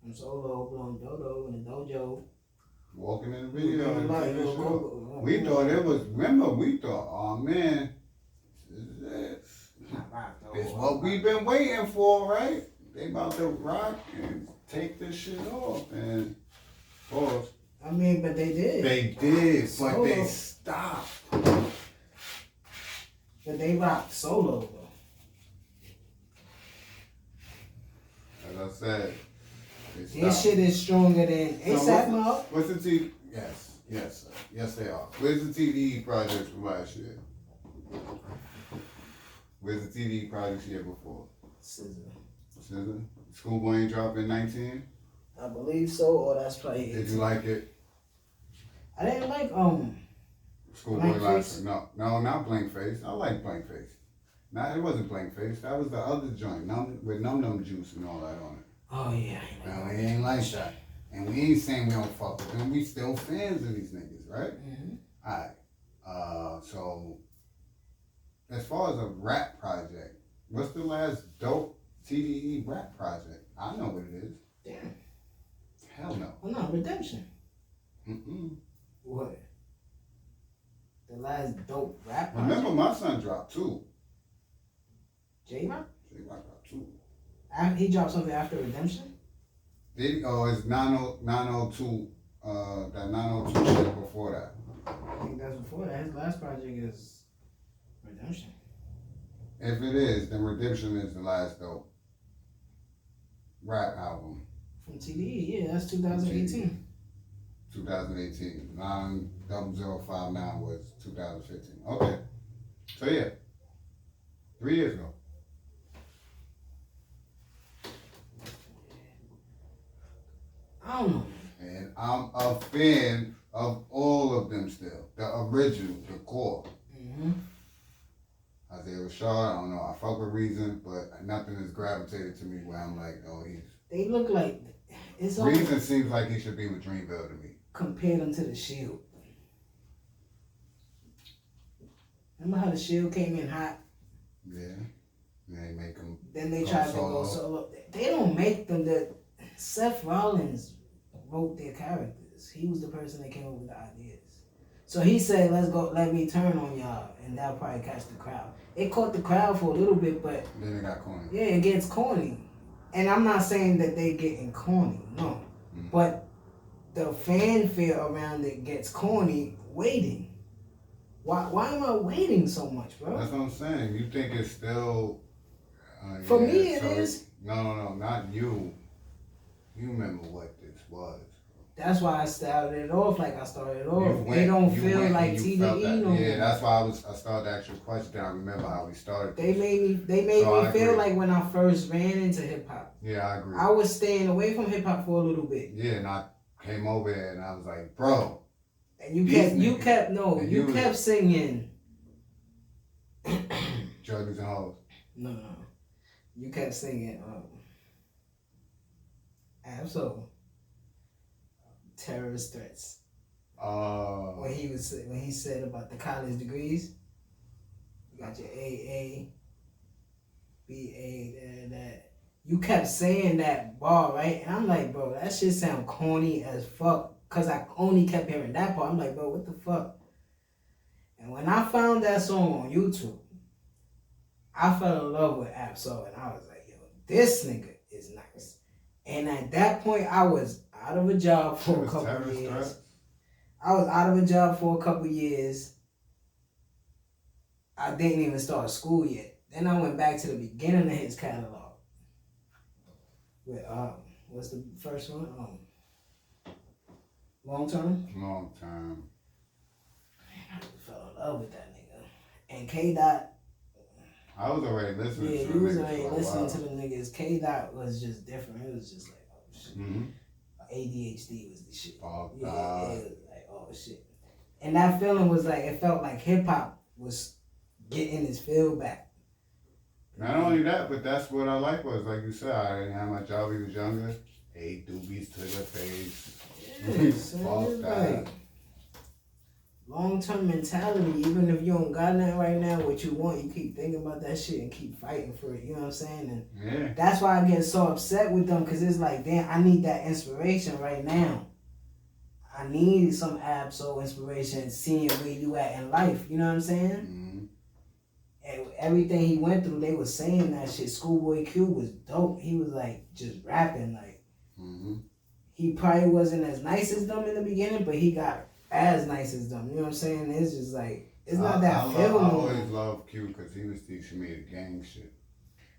I'm solo blowing dodo in the dojo. Walking in the video. We thought, oh man, this is what we've been waiting for, right? They about to rock and take this shit off. And pause. I mean, but they did. They did, but they stopped. But they rocked solo though. As I said, this shit is stronger than ASAP Mob. What's the T? Yes, sir. Yes, they are. Where's the TDE projects from last year? Where's the TDE projects year before? SZA. Schoolboy ain't dropped in 19? I believe so, or that's probably 18. Did you like it? I didn't like Schoolboy last year. No, not Blank Face. I like Blank Face. Nah, it wasn't Blank Face. That was the other joint, with Num Juice and all that on it. Oh yeah. Well, we ain't like that. And we ain't saying we don't fuck with them. We still fans of these niggas, right? Mm-hmm. Alright. So, as far as a rap project, what's the last dope TDE rap project? I know what it is. Damn. Hell no. Oh no, Redemption. Mm-mm. What? The last dope rap project? Remember, my son dropped two. J-Rock? J-Rock dropped two. He dropped something after Redemption? Did he? Oh, it's 902. That 902 shit before that. I think that's before that. His last project is Redemption. If it is, then Redemption is the last dope rap album. From TDE, yeah, that's 2018. 2018. 90059 was 2015. Okay. So yeah. 3 years ago. I don't know. And I'm a fan of all of them still. The original, the core. Mm-hmm. Isaiah Rashad, I don't know. I fuck with Reason, but nothing has gravitated to me where I'm like, oh, They look like it's Reason seems like he should be with Dreamville to me. Compare them to the Shield. Remember how the Shield came in hot? Yeah. They make them. Then they tried to go solo. They don't make them. That Seth Rollins wrote their characters. He was the person that came up with the ideas. So he said, "Let's go. Let me turn on y'all," and that'll probably catch the crowd. It caught the crowd for a little bit, but then it got corny. Yeah, it gets corny, and I'm not saying that they getting corny, no, but the fanfare around it gets corny. Waiting. Why am I waiting so much, bro? That's what I'm saying. You think it's still. For me, it is. No, not you. You remember what this was. That's why I started it off like I started it off. They don't feel like TDE no more. Yeah, that's why I started to ask you a question. I remember how we started. They made me feel like when I first ran into hip hop. Yeah, I agree. I was staying away from hip hop for a little bit. Yeah, and I came over there and I was like, bro. And you kept singing. Druggies and hoes. No. You kept singing Absol. Terrorist threats. When he said about the college degrees, you got your AA, BA, that. You kept saying that bar, right? And I'm like, bro, that shit sound corny as fuck. Cause I only kept hearing that part. I'm like, bro, what the fuck? And when I found that song on YouTube, I fell in love with Absol, and I was like, yo, this nigga is nice. And at that point, I was out of a job for a couple of years. I was out of a job for a couple of years. I didn't even start school yet. Then I went back to the beginning of his catalog. With what's the first one? Long Term. Long Term. I fell in love with that nigga. And K Dot. I was already listening to the niggas. Yeah, you was already listening to the niggas. K Dot was just different. It was just like, oh shit. ADHD was the shit. It was like, oh shit. And that feeling was like, it felt like hip hop was getting its feel back. Not only that, but that's what I like was, like you said, I didn't have my job when he was younger. 8 doobies to the face. Like long-term mentality. Even if you don't got nothing right now, what you want, you keep thinking about that shit and keep fighting for it. You know what I'm saying? And that's why I get so upset with them, because it's like, damn, I need that inspiration right now. I need some Absol inspiration, seeing where you at in life. You know what I'm saying? And everything he went through, they was saying that shit. Schoolboy Q was dope. He was like just rapping like. He probably wasn't as nice as them in the beginning, but he got as nice as them. You know what I'm saying? It's just like, it's not that feel. I always loved Q because he was teaching me the gang shit.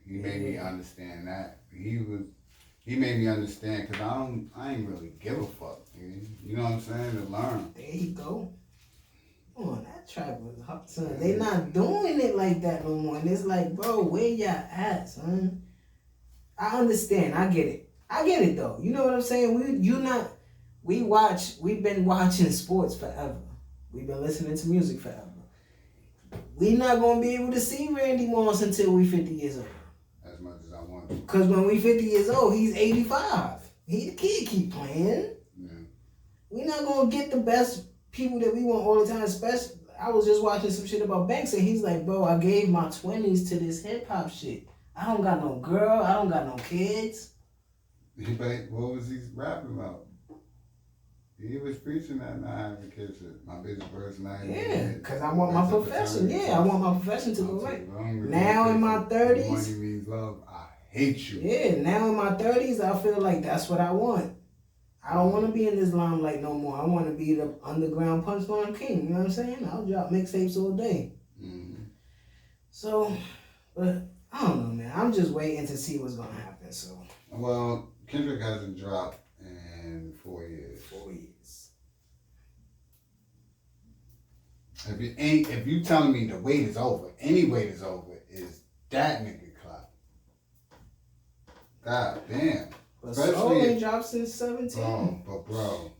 He made me understand that. He made me understand because I ain't really give a fuck. You know what I'm saying? To learn. There you go. Come on, that track was hot, son. They not doing it like that no more. And it's like, bro, where y'all at, son? I understand. I get it. I get it though. You know what I'm saying? We've been watching sports forever. We've been listening to music forever. We not gonna be able to see Randy Moss until we 50 years old. As much as I want to. Cause when we 50 years old, he's 85. He the kid keep playing. Yeah. We not gonna get the best people that we want all the time. Especially, I was just watching some shit about Banks and he's like, bro, I gave my 20s to this hip hop shit. I don't got no girl. I don't got no kids. What was he rapping about? He was preaching that not having kids. My biggest personality. Yeah, because I want my profession. Yeah, I want my profession to go right. Now in my 30s. Money means love. I hate you. Yeah, now in my 30s, I feel like that's what I want. I don't want to be in this limelight no more. I want to be the underground punchline king. You know what I'm saying? I'll drop mixtapes all day. So, but I don't know, man. I'm just waiting to see what's going to happen. So. Well, Kendrick hasn't dropped in 4 years. 4 years. If you telling me the wait is over, any wait is over, is that nigga clout. God damn. But Soul ain't dropped since 17. But bro.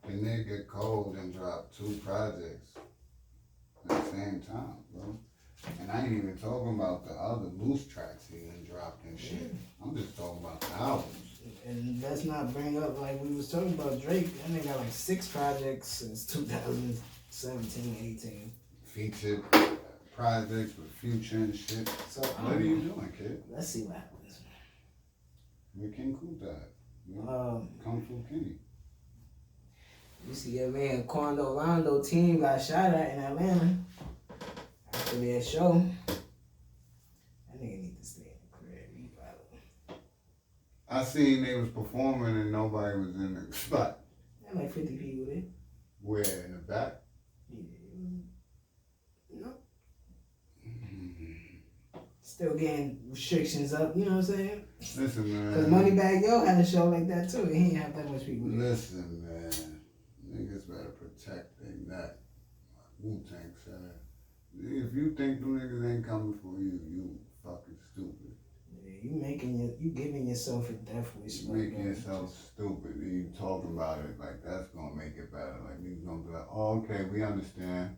The nigga Cole done dropped 2 projects at the same time, bro. And I ain't even talking about the other loose tracks he done dropped and shit. I'm just talking about the albums. And let's not bring up, like we was talking about Drake. That nigga got like 6 projects since 2017, 18. Featured projects with Future and shit. So what are you doing, kid? Let's see what happens. Where King Cool died? Kung Fu Kenny. You see your man Quondo Rondo team got shot at in Atlanta after their show. That nigga need to stay in the crib. He probably. I seen they was performing and nobody was in the spot. There like 50 people there. Where, in the back? Yeah. No. Still getting restrictions up, you know what I'm saying? Listen, man. Because Moneybagg Yo had a show like that too. He ain't have that much people there. Listen, man. Niggas better protect their neck. Wu-Tang said. If you think them niggas ain't coming for you, you fucking stupid. Yeah, you giving yourself a death wish. You making yourself stupid. And you talking about it like that's gonna make it better. Like niggas gonna be like, oh, okay, we understand.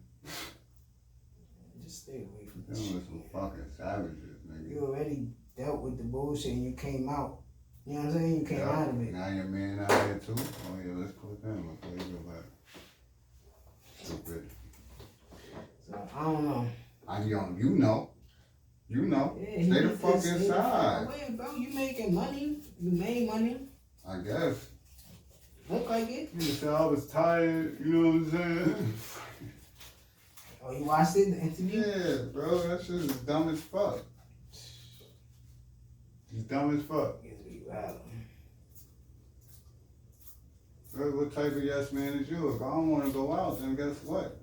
Just stay away from this Them shit. was some fucking savages, nigga. You already dealt with the bullshit and you came out. You know what I'm saying? You came out of it. Now your man out here too. Oh yeah, let's put them before you go back. Stupid. So I don't know. You know. Yeah, Stay the fuck inside. Wait, bro, you making money? You made money? I guess. Look like it. You said I was tired, you know what I'm saying? Oh, you watched it, the interview? Yeah, bro, that shit is dumb as fuck. It's dumb as fuck. Yes, we wild. Bro, what type of yes man is you? If I don't want to go out, then guess what?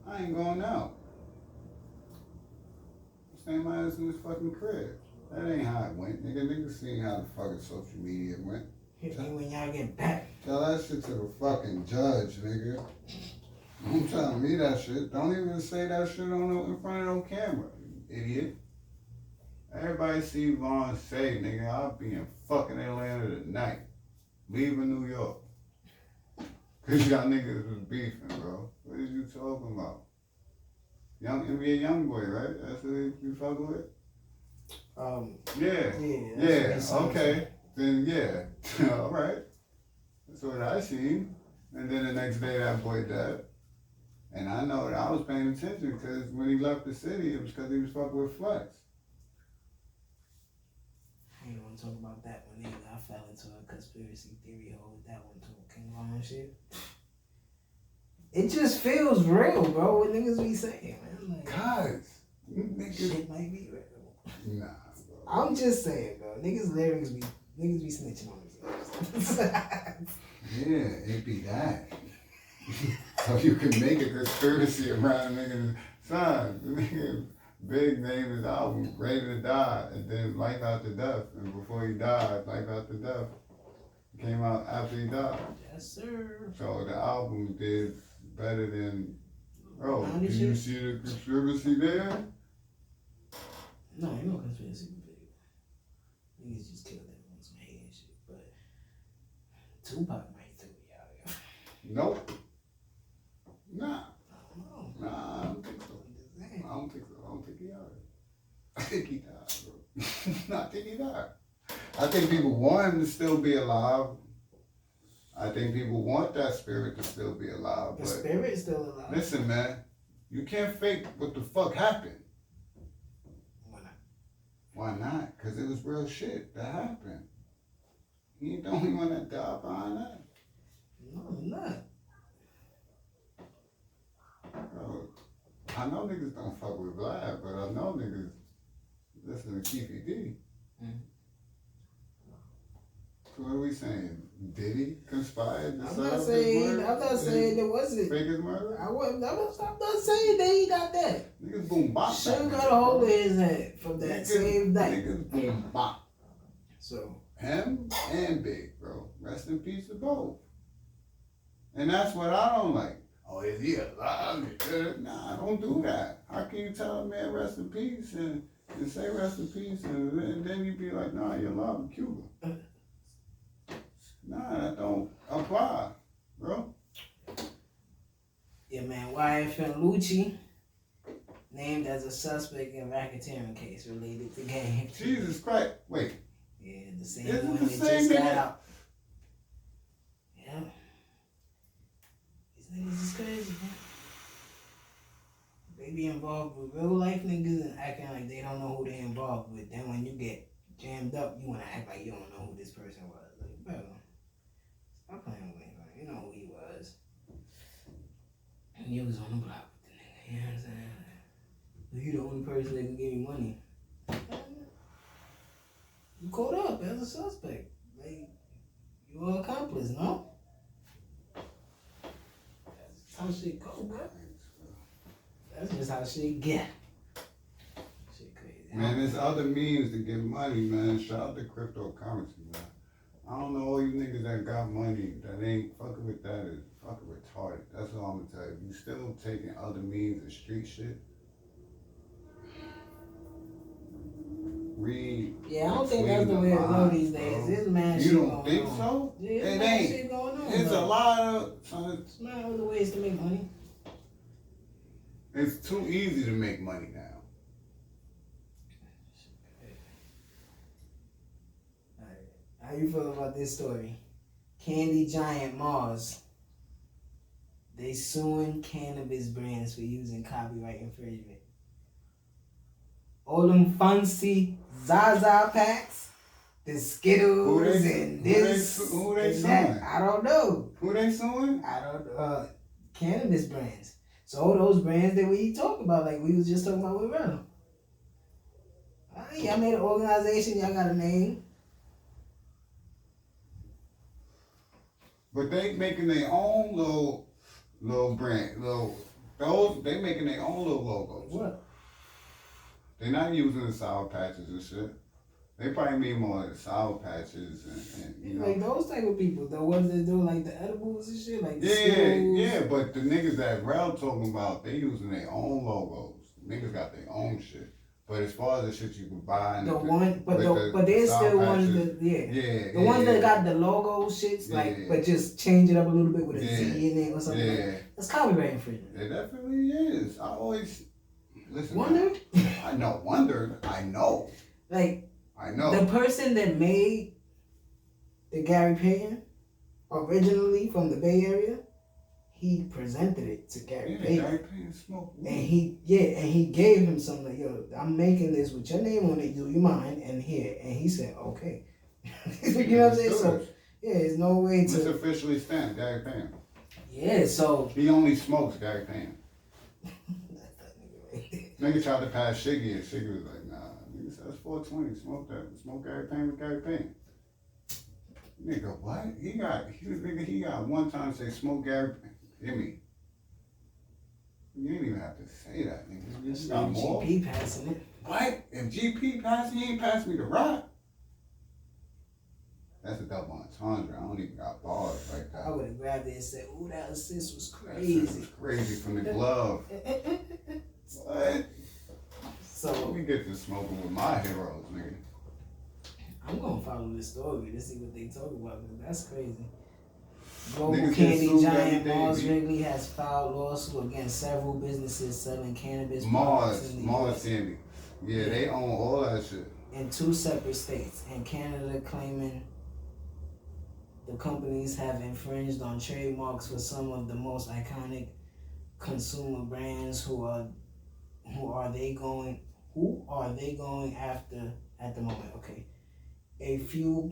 I ain't going out. Stay my ass in this fucking crib. That ain't how it went, nigga. Niggas seen how the fucking social media went. Hit me when y'all get back. Tell that shit to the fucking judge, nigga. Don't tell me that shit. Don't even say that shit in front of no camera, you idiot. Everybody see Vaughn say, nigga, I'll be in fucking Atlanta tonight. Leaving New York. Cause y'all niggas was beefing, bro. What is you talking about? Young NBA young boy, right? That's who you fucking with? Yeah, okay. Then yeah. Alright. That's what I seen. And then the next day that boy died. And I know that I was paying attention because when he left the city, it was because he was fucking with Flex. I ain't want to talk about that one either. I fell into a conspiracy theory hole with that one too. King Von shit. It just feels real, bro, what niggas be saying, man. Like, Guys, niggas. Shit might be real. Nah, bro. I'm just saying, bro. Niggas be snitching on themselves. Yeah, it be that. So you can make a conspiracy around niggas. Son, the nigga Big named his album Ready to Die, and then Life After Death. And before he died, Life After Death came out after he died. Yes, sir. So the album did better than. Bro, How do did you you- see the conspiracy there? No, ain't no conspiracy video. Niggas just killed him on some hate and shit. But Tupac might still be out here. Nope. Nah. I don't know. Nah, I don't think so. I'm just saying. I don't think so. I don't think he died. I think he died, bro. I think he died. I think people want him to still be alive. I think people want that spirit to still be alive. The But spirit is still alive. listen, man, you can't fake what the fuck happened. Why not? Why not? Because it was real shit that happened. He ain't the only one that died behind that. No, I'm not. Bro, I know niggas don't fuck with Vlad, but I know niggas listen to Keefy D. Mm. So what are we saying? Did he conspire to I'm set not up his saying. murder? I'm not saying there wasn't. Fake his murder? I'm not saying that he got that. Niggas boom bop. Should got a hold of his head from that same night. Niggas boom bop. So Him and Big, bro. Rest in peace to both. And that's what I don't like. Oh, is he alive? Nah, don't do that. How can you tell a man rest in peace and say rest in peace and then you be like, nah, you're alive in Cuba. Nah, that don't apply, bro. yeah, man, YFN Lucci named as a suspect in racketeering case related to gang. Jesus Christ. Wait. Yeah, the same Isn't one the that same just got nigga? out. Yeah. These niggas is crazy, man. they be involved with real life niggas and acting like they don't know who they involved with. Then when you get jammed up, you wanna act like you don't know who this person was. Like, bro, stop playing with me, bro. You know who he was. And he was on the block with the nigga, you know what I'm saying? You the only person that can give me money. You caught up as a suspect. Like, you an accomplice, no? That's how shit go, bro. That's just how shit get. Shit crazy. Man, there's other means to get money, man. Shout out to cryptocurrency, man. I don't know all you niggas that got money that ain't fucking with that is fucking retarded. That's all I'm gonna tell you. You still taking other means of street shit. Read. Yeah, I don't think that's the way it goes these days. There's mad shit going on. You don't think so? Yeah, it mad ain't. Shit going on, it's bro. a lot of. It's not other ways to make money. It's too easy to make money now. Alright. How you feel about this story? Candy giant Mars. They suing cannabis brands for using copyright infringement. All them fancy Zaza packs, the Skittles and this. Who they and suing? that. I don't know. Who they suing? I don't know. Cannabis brands. So those brands that we talk about, like we was just talking about with Rondo. Y'all made an organization, y'all got a name. But they making their own little brand, they making their own little logos. What? They're not using the Sour Patches and shit. They probably mean more of the Sour Patches and you know. Like those type of people, the ones that do like the edibles and shit, like the yeah, but the niggas that Rel talking about, they using their own logos. Niggas got their own shit. But as far as the shit you can buy, but there's still ones that the ones that got the logo shits but just change it up a little bit with a Z in it or something. Like, that's copyright infringement. It definitely is. I always listen. Wondered? I know. Wondered. I know. Like I know the person that made the Gary Payton originally from the Bay Area. He presented it to Gary Payton. Gary Payton smoked. And he gave him something like, yo, I'm making this with your name on it, do you mind? And here. And he said, okay. You know what I'm saying? So, there's no way to. It's officially stamped, Gary Payton. Yeah, so. He only smokes Gary Payton. Nigga tried to pass Shiggy, and Shiggy was like, nah. Nigga said, that's 420. Smoke that. Smoke Gary Payton with Gary Payton. Nigga, what? He got one time say, smoke Gary Payton. Hear me. You didn't even have to say that, nigga. You just got more. GP passing it. What? If GP passed, he ain't passed me the rock. That's a double entendre. I don't even got bars like that. I would have grabbed it and said, ooh, that assist was crazy. That was crazy from the glove. What? So let me get to smoking with my heroes, nigga. I'm gonna follow this story to see what they talk about, because that's crazy. Global Niggas candy giant Mars Wrigley has filed lawsuit against several businesses selling cannabis products in the US. Candy. Yeah, they own all that shit. In 2 separate states, and Canada claiming the companies have infringed on trademarks for some of the most iconic consumer brands. Who are they going after at the moment? Okay. A few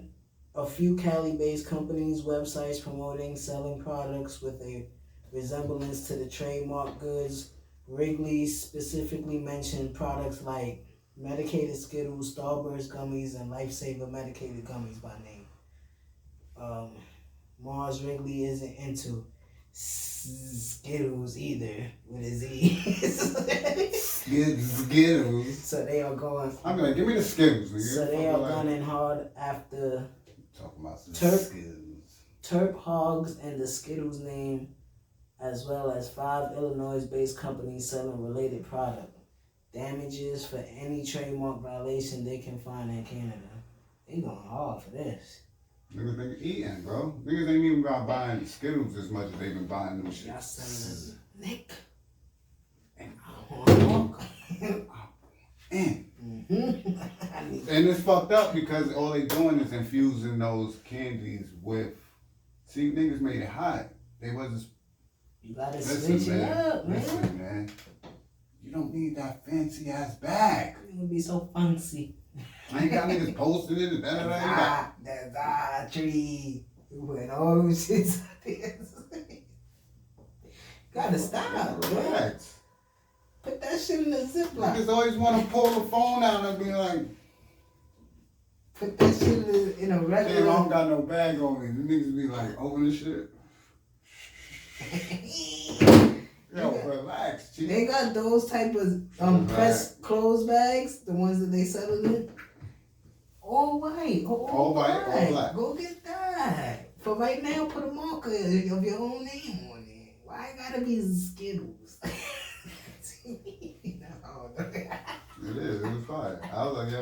Cali-based companies' websites promoting selling products with a resemblance to the trademark goods. Wrigley specifically mentioned products like medicated Skittles, Starburst gummies, and Lifesaver medicated gummies by name. Mars Wrigley isn't into Skittles either with a Z. Skittles. So they are going. I'm like, give me the Skittles. Nigga. So they are gunning hard after talking about some Skittles. Terp Hogs and the Skittles name, as well as 5 Illinois-based companies selling related product. Damages for any trademark violation they can find in Canada. They going hard for this. Niggas been eating, bro. Niggas ain't even got buying Skittles as much as they been buying them shit. Y'all selling Nick. And and it's fucked up because all they doing is infusing those candies with. See, niggas made it hot. They wasn't. You gotta switch it up, man. Listen, man. You don't need that fancy ass bag. It would be so fancy. I ain't got niggas posting it. That tree. With all those shits out there. Gotta stop, relax. Put that shit in the Ziploc. Niggas always want to pull the phone out and be like, put that shit in a regular. Damn, I don't got no bag on me. The niggas be like, open the shit. Yo, relax, G. They got those type of pressed clothes bags, the ones that they sell in. All white, all black. Go get that. For right now, put a marker of your own name on it. Why it gotta be Skittles? It is. It was fire. I was like, yo,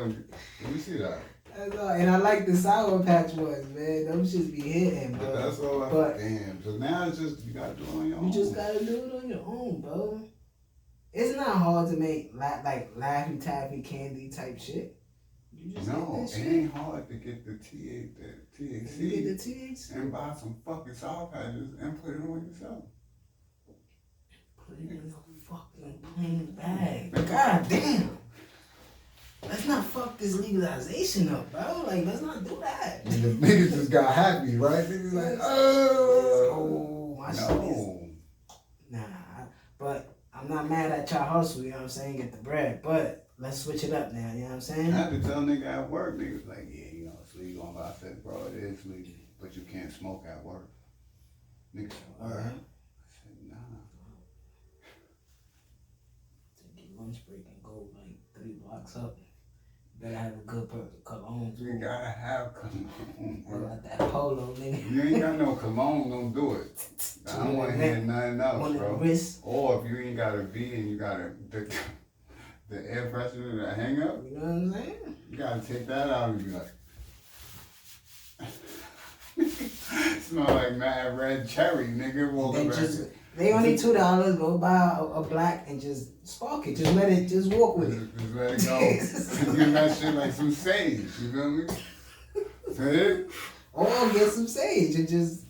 let me see that. That's all. And I like the Sour Patch ones, man. Them shits be hitting, bro. That's all. But damn. So now it's just you gotta do it on your own. You just gotta do it on your own, bro. It's not hard to make like Laffy Taffy candy type shit. You just no, it ain't hard to get the THC. You get the THC and buy some fucking Sour Patches and put it on yourself. Put it in a fucking plain bag. God damn. Let's not fuck this legalization up, bro. Like, let's not do that. Niggas just got happy, right? Niggas like, oh, my shit is. Nah, but I'm not mad at y'all hustle, you know what I'm saying? Get the bread, but let's switch it up now, you know what I'm saying? I had to tell nigga at work, niggas like, yeah, you know, it's legal on. I said, bro, it is legal, but you can't smoke at work. Niggas said, what? I said, nah. Take your lunch break and go like 3 blocks up. Better have a good cologne. You gotta have cologne. I got that polo, nigga. You ain't got no cologne, don't do it. I don't want to hear nothing else, bro. Or if you ain't got a V and you got the air freshener that hang up, you know what I'm saying? You gotta take that out and be like, smell like mad red cherry, nigga. They only $2. Go buy a black and just spark it. Just let it. Just walk with it. Just let it go. Give that shit like some sage. You feel me? See? Or get some sage and just.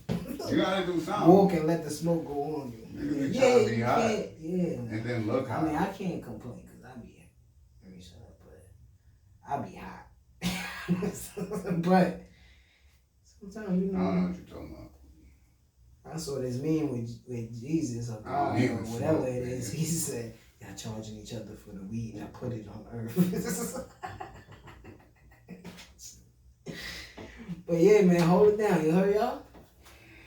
You gotta do something. Walk and let the smoke go on you. Niggas be trying to be hot. Yeah. And then look hot. I mean, I can't complain because I be. Let me shut up, but I be hot. But sometimes you know. I don't know what you're talking about. I saw this meme with Jesus or God or whatever it is. He said, y'all charging each other for the weed and I put it on earth. But yeah, man, hold it down. You heard y'all?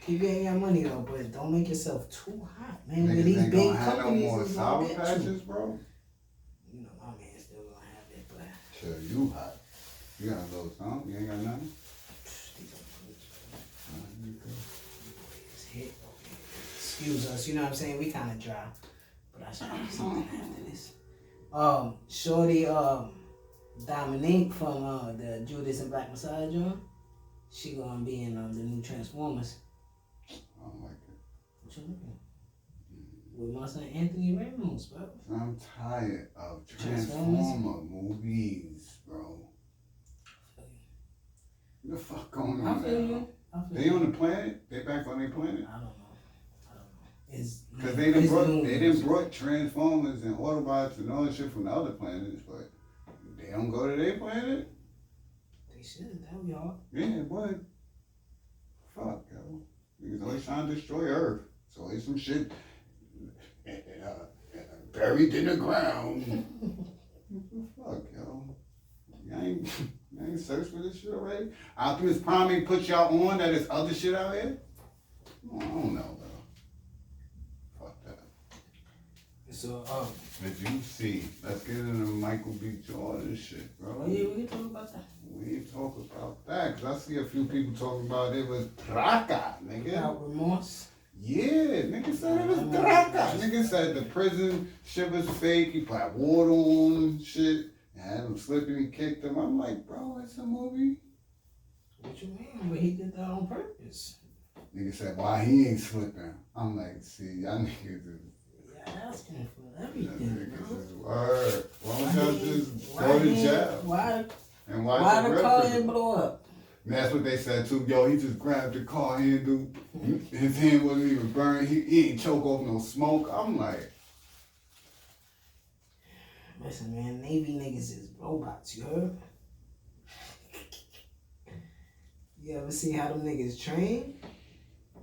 Keep getting your money though, but don't make yourself too hot, man. Niggas With these ain't big gonna have companies, no more Sour Patches, bro. You know, my man still gonna have it, but. Sure, you hot. You got a little something? You ain't got nothing? Excuse us, you know what I'm saying? We kind of dry, but I should do something after this. Shorty, Dominique from the Judas and Black Messiah joint, she gonna be in the new Transformers. I don't like it. What you looking? With my son Anthony Ramos, bro. I'm tired of Transformer movies, bro. What the fuck going on? I feel you. They on the planet? They back on their planet? I don't know. Because they done brought Transformers and Autobots and all that shit from the other planets, but they don't go to their planet? They should, that would be hard. Yeah, but fuck, yo. Niggas always trying to destroy Earth. It's always some shit buried in the ground. Fuck, yo. You ain't searched for this shit already? Optimus Prime ain't put y'all on that there's other shit out here? I don't know, bro. Fuck that. So, As you see, let's get into Michael B. Jordan shit, bro. Oh yeah, we can talk about that. We ain't talk about that, because I see a few people talking about it was Draca, nigga. Without remorse? Yeah, nigga said it was Draca. Nigga said the prison shit was fake, he put water on and shit, and had him slipping and kicked him. I'm like, bro, it's a movie. What you mean? But he did that on purpose. Nigga said, why he ain't slipping? I'm like, see, y'all niggas is... Asking for everything, bro. Word. Why don't y'all just go to jail? Why the car didn't blow up? And that's what they said too. Yo, he just grabbed the car handle. His hand wasn't even burned. He ain't choke off no smoke. I'm like, Listen, man, Navy niggas is robots, you heard? You ever see how them niggas train?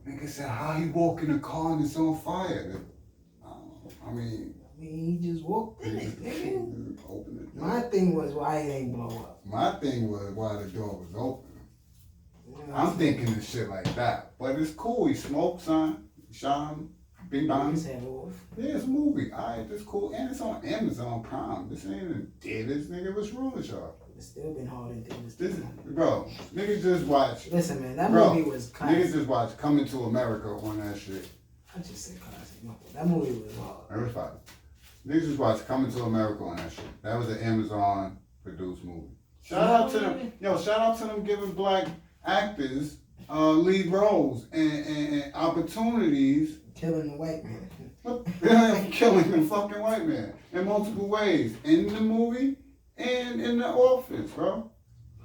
Nigga said, how he walk in a car and it's on fire? I mean, he just walked in it, nigga. Open it. My thing was why it ain't blow up. My thing was why the door was open. You know I'm thinking of shit like that. But it's cool. He smoked, son. Shot him. Bing bang. His head off. Yeah, it's a movie. Alright, that's cool. And it's on Amazon Prime. This ain't a theaters, nigga. What's wrong with y'all? It's still been hard in theaters. Bro, niggas just watch. Listen, man, that movie was classic. Niggas just watch Coming to America on that shit. I just said classic. No, that movie was hard. It was fine. Niggas just watch Coming to America on that shit. That was an Amazon produced movie. Shout out to them. Yo, shout out to them giving black actors lead roles and opportunities. Killing the white man. Killing the fucking white man in multiple ways. In the movie and in the office, bro.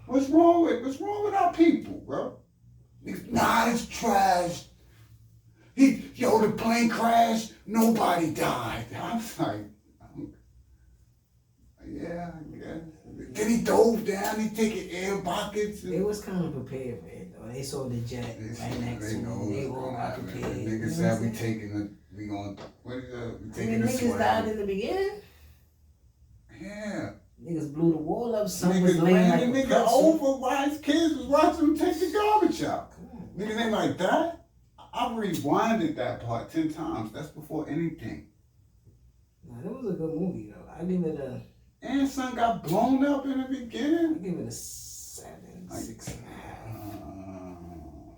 What's wrong with our people, bro? Nah, it's trash. The plane crashed, nobody died. I was like, yeah. Then he dove down, he taking air pockets. They was kind of prepared for it, though. They saw the jet right next to them. They all got prepared. Niggas said we taking we taking niggas died in the beginning. Yeah. Niggas blew the wall up. Some Niggas was laying ran the nigga over while his kids was watching him take the garbage out. Niggas ain't like that. I rewinded that part 10 times. That's before anything. Nah, that was a good movie though. I give it a. And son got blown up in the beginning. I give it a 7, 6.5.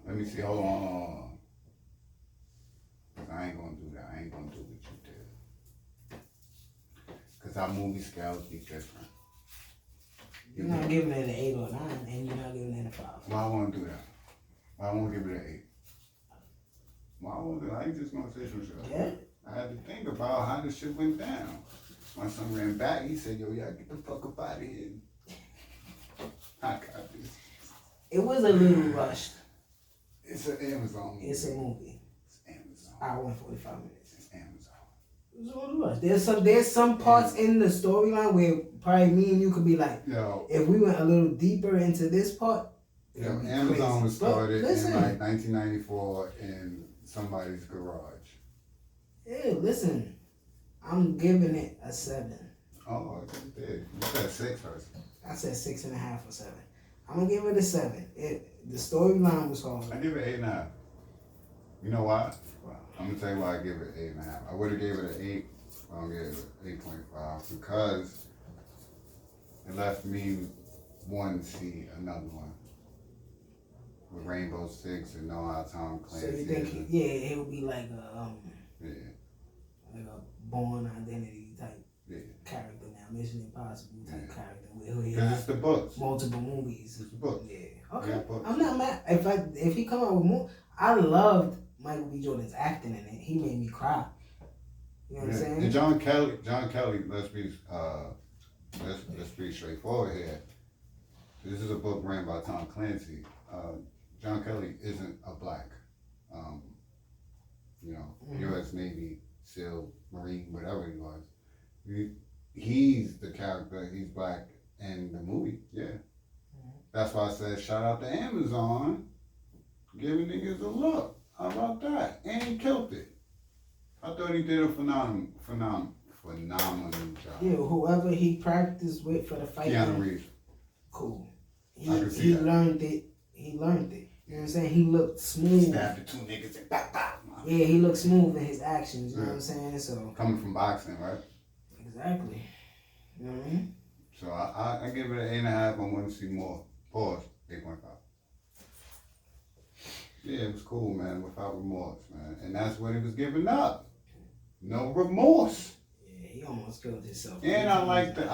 Let me see. Hold on. I ain't gonna do that. I ain't gonna do what you did. Cause our movie scales be different. You're not giving it an 8 or 9, and you're not giving it a 5. Why I wanna do that? Why I won't give it an 8? Why I won't do that? I ain't just gonna say some shit. Yeah. I had to think about how this shit went down. My son ran back, he said, yo, y'all get the fuck up out of here. I got this. It was a little rushed. It's an Amazon movie. It's a movie. It's Amazon. Hour and 45 minutes. It's Amazon. It was a little rushed. There's some parts in the storyline where probably me and you could be like, yo, if we went a little deeper into this part, yo, Amazon was started in like 1994 in somebody's garage. Yeah, listen. I'm giving it a 7. Oh, you did. You said 6 first. I said 6.5 or 7. I'm gonna give it a 7. The storyline was hard. I give it 8.5. You know why? I'm gonna tell you why I give it 8.5. I would have gave it an 8. I'm gonna give it 8.5 because it left me wanting to see another one with Rainbow Six and know how Tom Clancy. So you think, it would be like a like a Born Identity type character now, Mission Impossible type character. Because it's the books. Multiple movies. It's the books. Yeah. Okay. I'm not mad. If he come out with more, I loved Michael B. Jordan's acting in it. He made me cry. You know what I'm saying? And John Kelly, let's be straightforward here. This is a book ran by Tom Clancy. John Kelly isn't a black, U.S. Navy SEAL, Marine, whatever he was. He's the character. He's black in the movie. Yeah. That's why I said shout out to Amazon, giving niggas a look. How about that? And he killed it. I thought he did a phenomenal job. Yeah, whoever he practiced with for the fight. Keanu Reeves. Cool. He learned it. You know what I'm saying? He looked smooth. Stabbed the 2 niggas and bop, bop. Yeah, he looked smooth in his actions. You know what I'm saying? So coming from boxing, right? Exactly. You know what I mean? So I give it an 8.5. I want to see more. Pause. 8.5. Yeah, it was cool, man. Without remorse, man. And that's what he was giving up. No remorse. Yeah, he almost killed himself. And I like the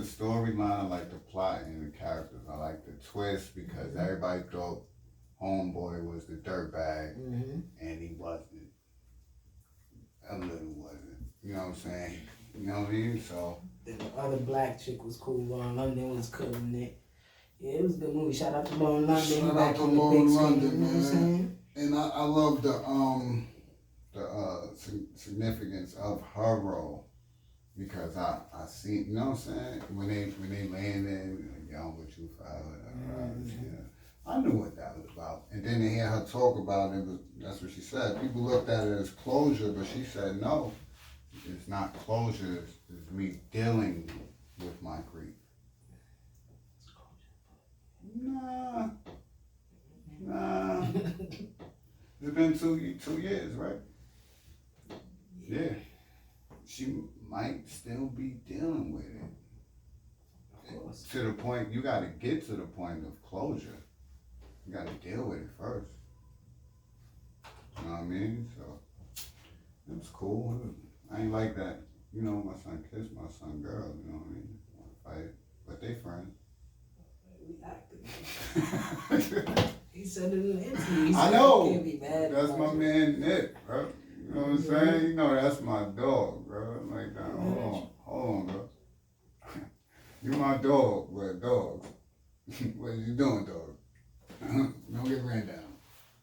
storyline. I like the plot and the characters. I like the twist because everybody thought Homeboy was the dirtbag, and he wasn't. A little wasn't. You know what I'm saying? You know what I mean? So the other black chick was cool. Lauren London was killing it. Yeah, it was a good movie. Shout out to Lauren London. Shout out to Lauren London, man. And I love the significance of her role because I see, you know what I'm saying? When they laying there, like, yo, I'm with you forever. Yeah. I knew what that was about. And then to hear her talk about it, that's what she said. People looked at it as closure, but she said, no, it's not closure. It's me dealing with my grief. Nah. It's been two years, right? Yeah. She might still be dealing with it. Of course. To the point, you gotta get to the point of closure. You gotta deal with it first. You know what I mean? So, it was cool. I ain't like that. You know, my son kissed my son girl, you know what I mean? Fight, but they friends. We acting. He said it in the interview. He said I know. Can't be mad. That's my man Nick, bro. You know what I'm saying? You know that's my dog, bro. I'm like, hold on, bro. You my dog, but dog. What are you doing, dog? Don't get ran down.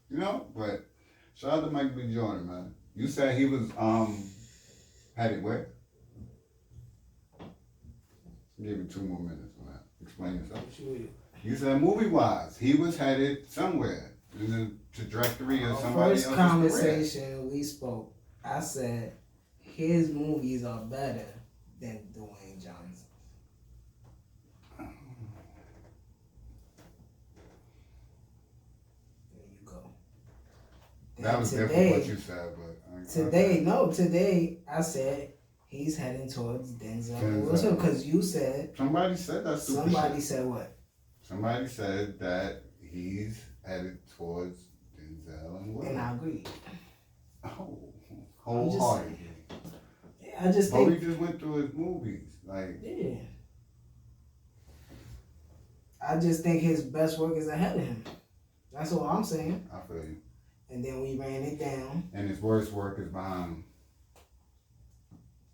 You know? But shout out to Mike B. Jordan, man. You said he was headed where? I'll give you 2 more minutes on that. Explain yourself. You said movie-wise, he was headed somewhere in the trajectory of somebody else's first conversation we spoke, I said his movies are better than Dwayne Johnson. There you go. That was different what you said, but today I said he's heading towards Denzel Wilson because you said somebody said that. Somebody said what? Somebody said that he's headed towards Denzel and Will. And I agree. Oh, wholeheartedly. Yeah, I just think. But we just went through his movies, like. Yeah. I just think his best work is ahead of him. That's all I'm saying. I feel you. And then we ran it down. And his worst work is behind him.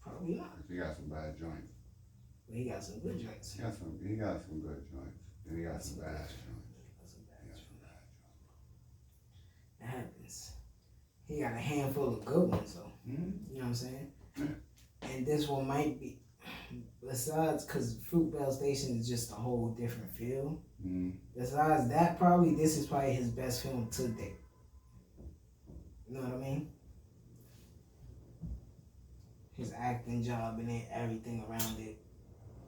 Probably not. He got some bad joints. But he got some good joints. He got some good joints. And he got some bad joints. It happens. He got a handful of good ones though. Mm-hmm. You know what I'm saying? Yeah. And this one might be, besides, because Fruitvale Station is just a whole different feel. Mm-hmm. Besides that, this is probably his best film to date. You know what I mean? His acting job and everything around it.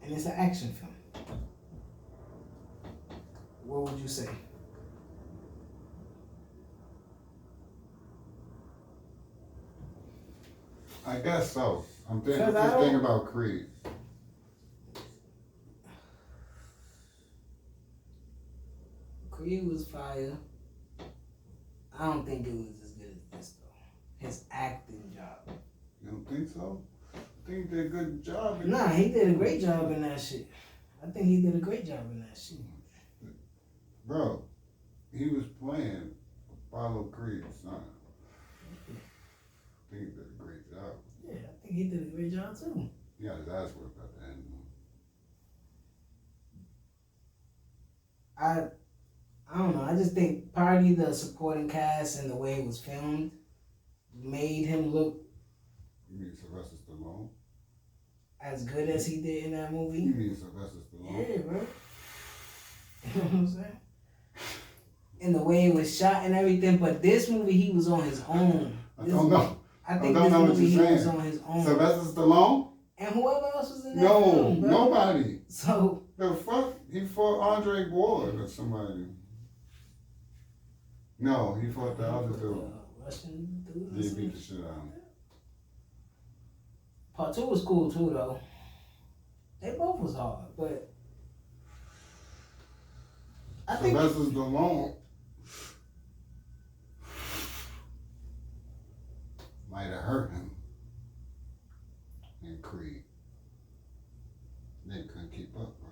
And it's an action film. What would you say? I guess so. I'm thinking about Creed. Creed was fire. I don't think it was as good as this though. His acting job. You don't think so? I think he did a good job. Nah, he did a great job in that shit. I think he did a great job in that shit. Bro, he was playing Apollo Creed's son. I think he did a great job. Yeah, I think he did a great job too. He got his ass whipped at the end. I don't know. I just think partly the supporting cast and the way it was filmed made him look. You mean Sylvester Stallone? As good as he did in that movie. You mean Sylvester Stallone? Yeah, bro. You know what I'm saying? And the way it was shot and everything, but this movie he was on his own. I don't know. I think this movie he was on his own. Sylvester Stallone? And whoever else was in that film, bro. Nobody. So the fuck? He fought Andre Ward or somebody. No, he fought the other dude. Russian dude. He beat the shit out of him. Part 2 was cool too, though. They both was hard, but I think Sylvester Stallone might have hurt him in Creed. They couldn't keep up, bro.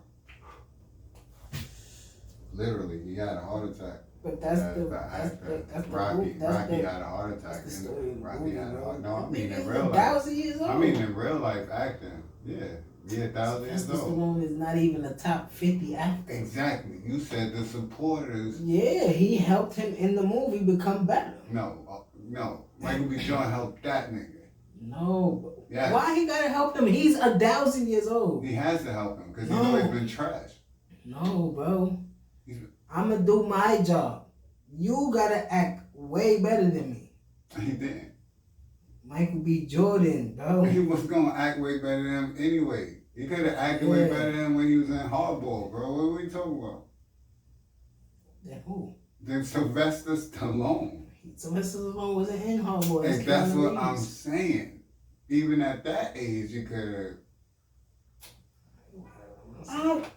Literally, he had a heart attack. But that's Rocky had a heart attack. Rocky had a heart. No, I mean in real life. 1,000 years old. I mean in real life acting. Yeah, 1,000 years old. Stallone is not even a top 50 actor. Exactly. You said the supporters. Yeah, he helped him in the movie become better. No. Michael B. Jordan helped that nigga. No. Yeah. Why he gotta help him? He's 1,000 years old. He has to help him because he's always been trash. No, bro. I'm gonna do my job. You gotta act way better than me. He didn't. Michael B. Jordan, bro. He was gonna act way better than him anyway. He could have acted way better than him when he was in Hardball, bro. What are we talking about? Then who? Then Sylvester Stallone. Sylvester Stallone wasn't in Hardball. And that's what I'm saying. Even at that age, you could have.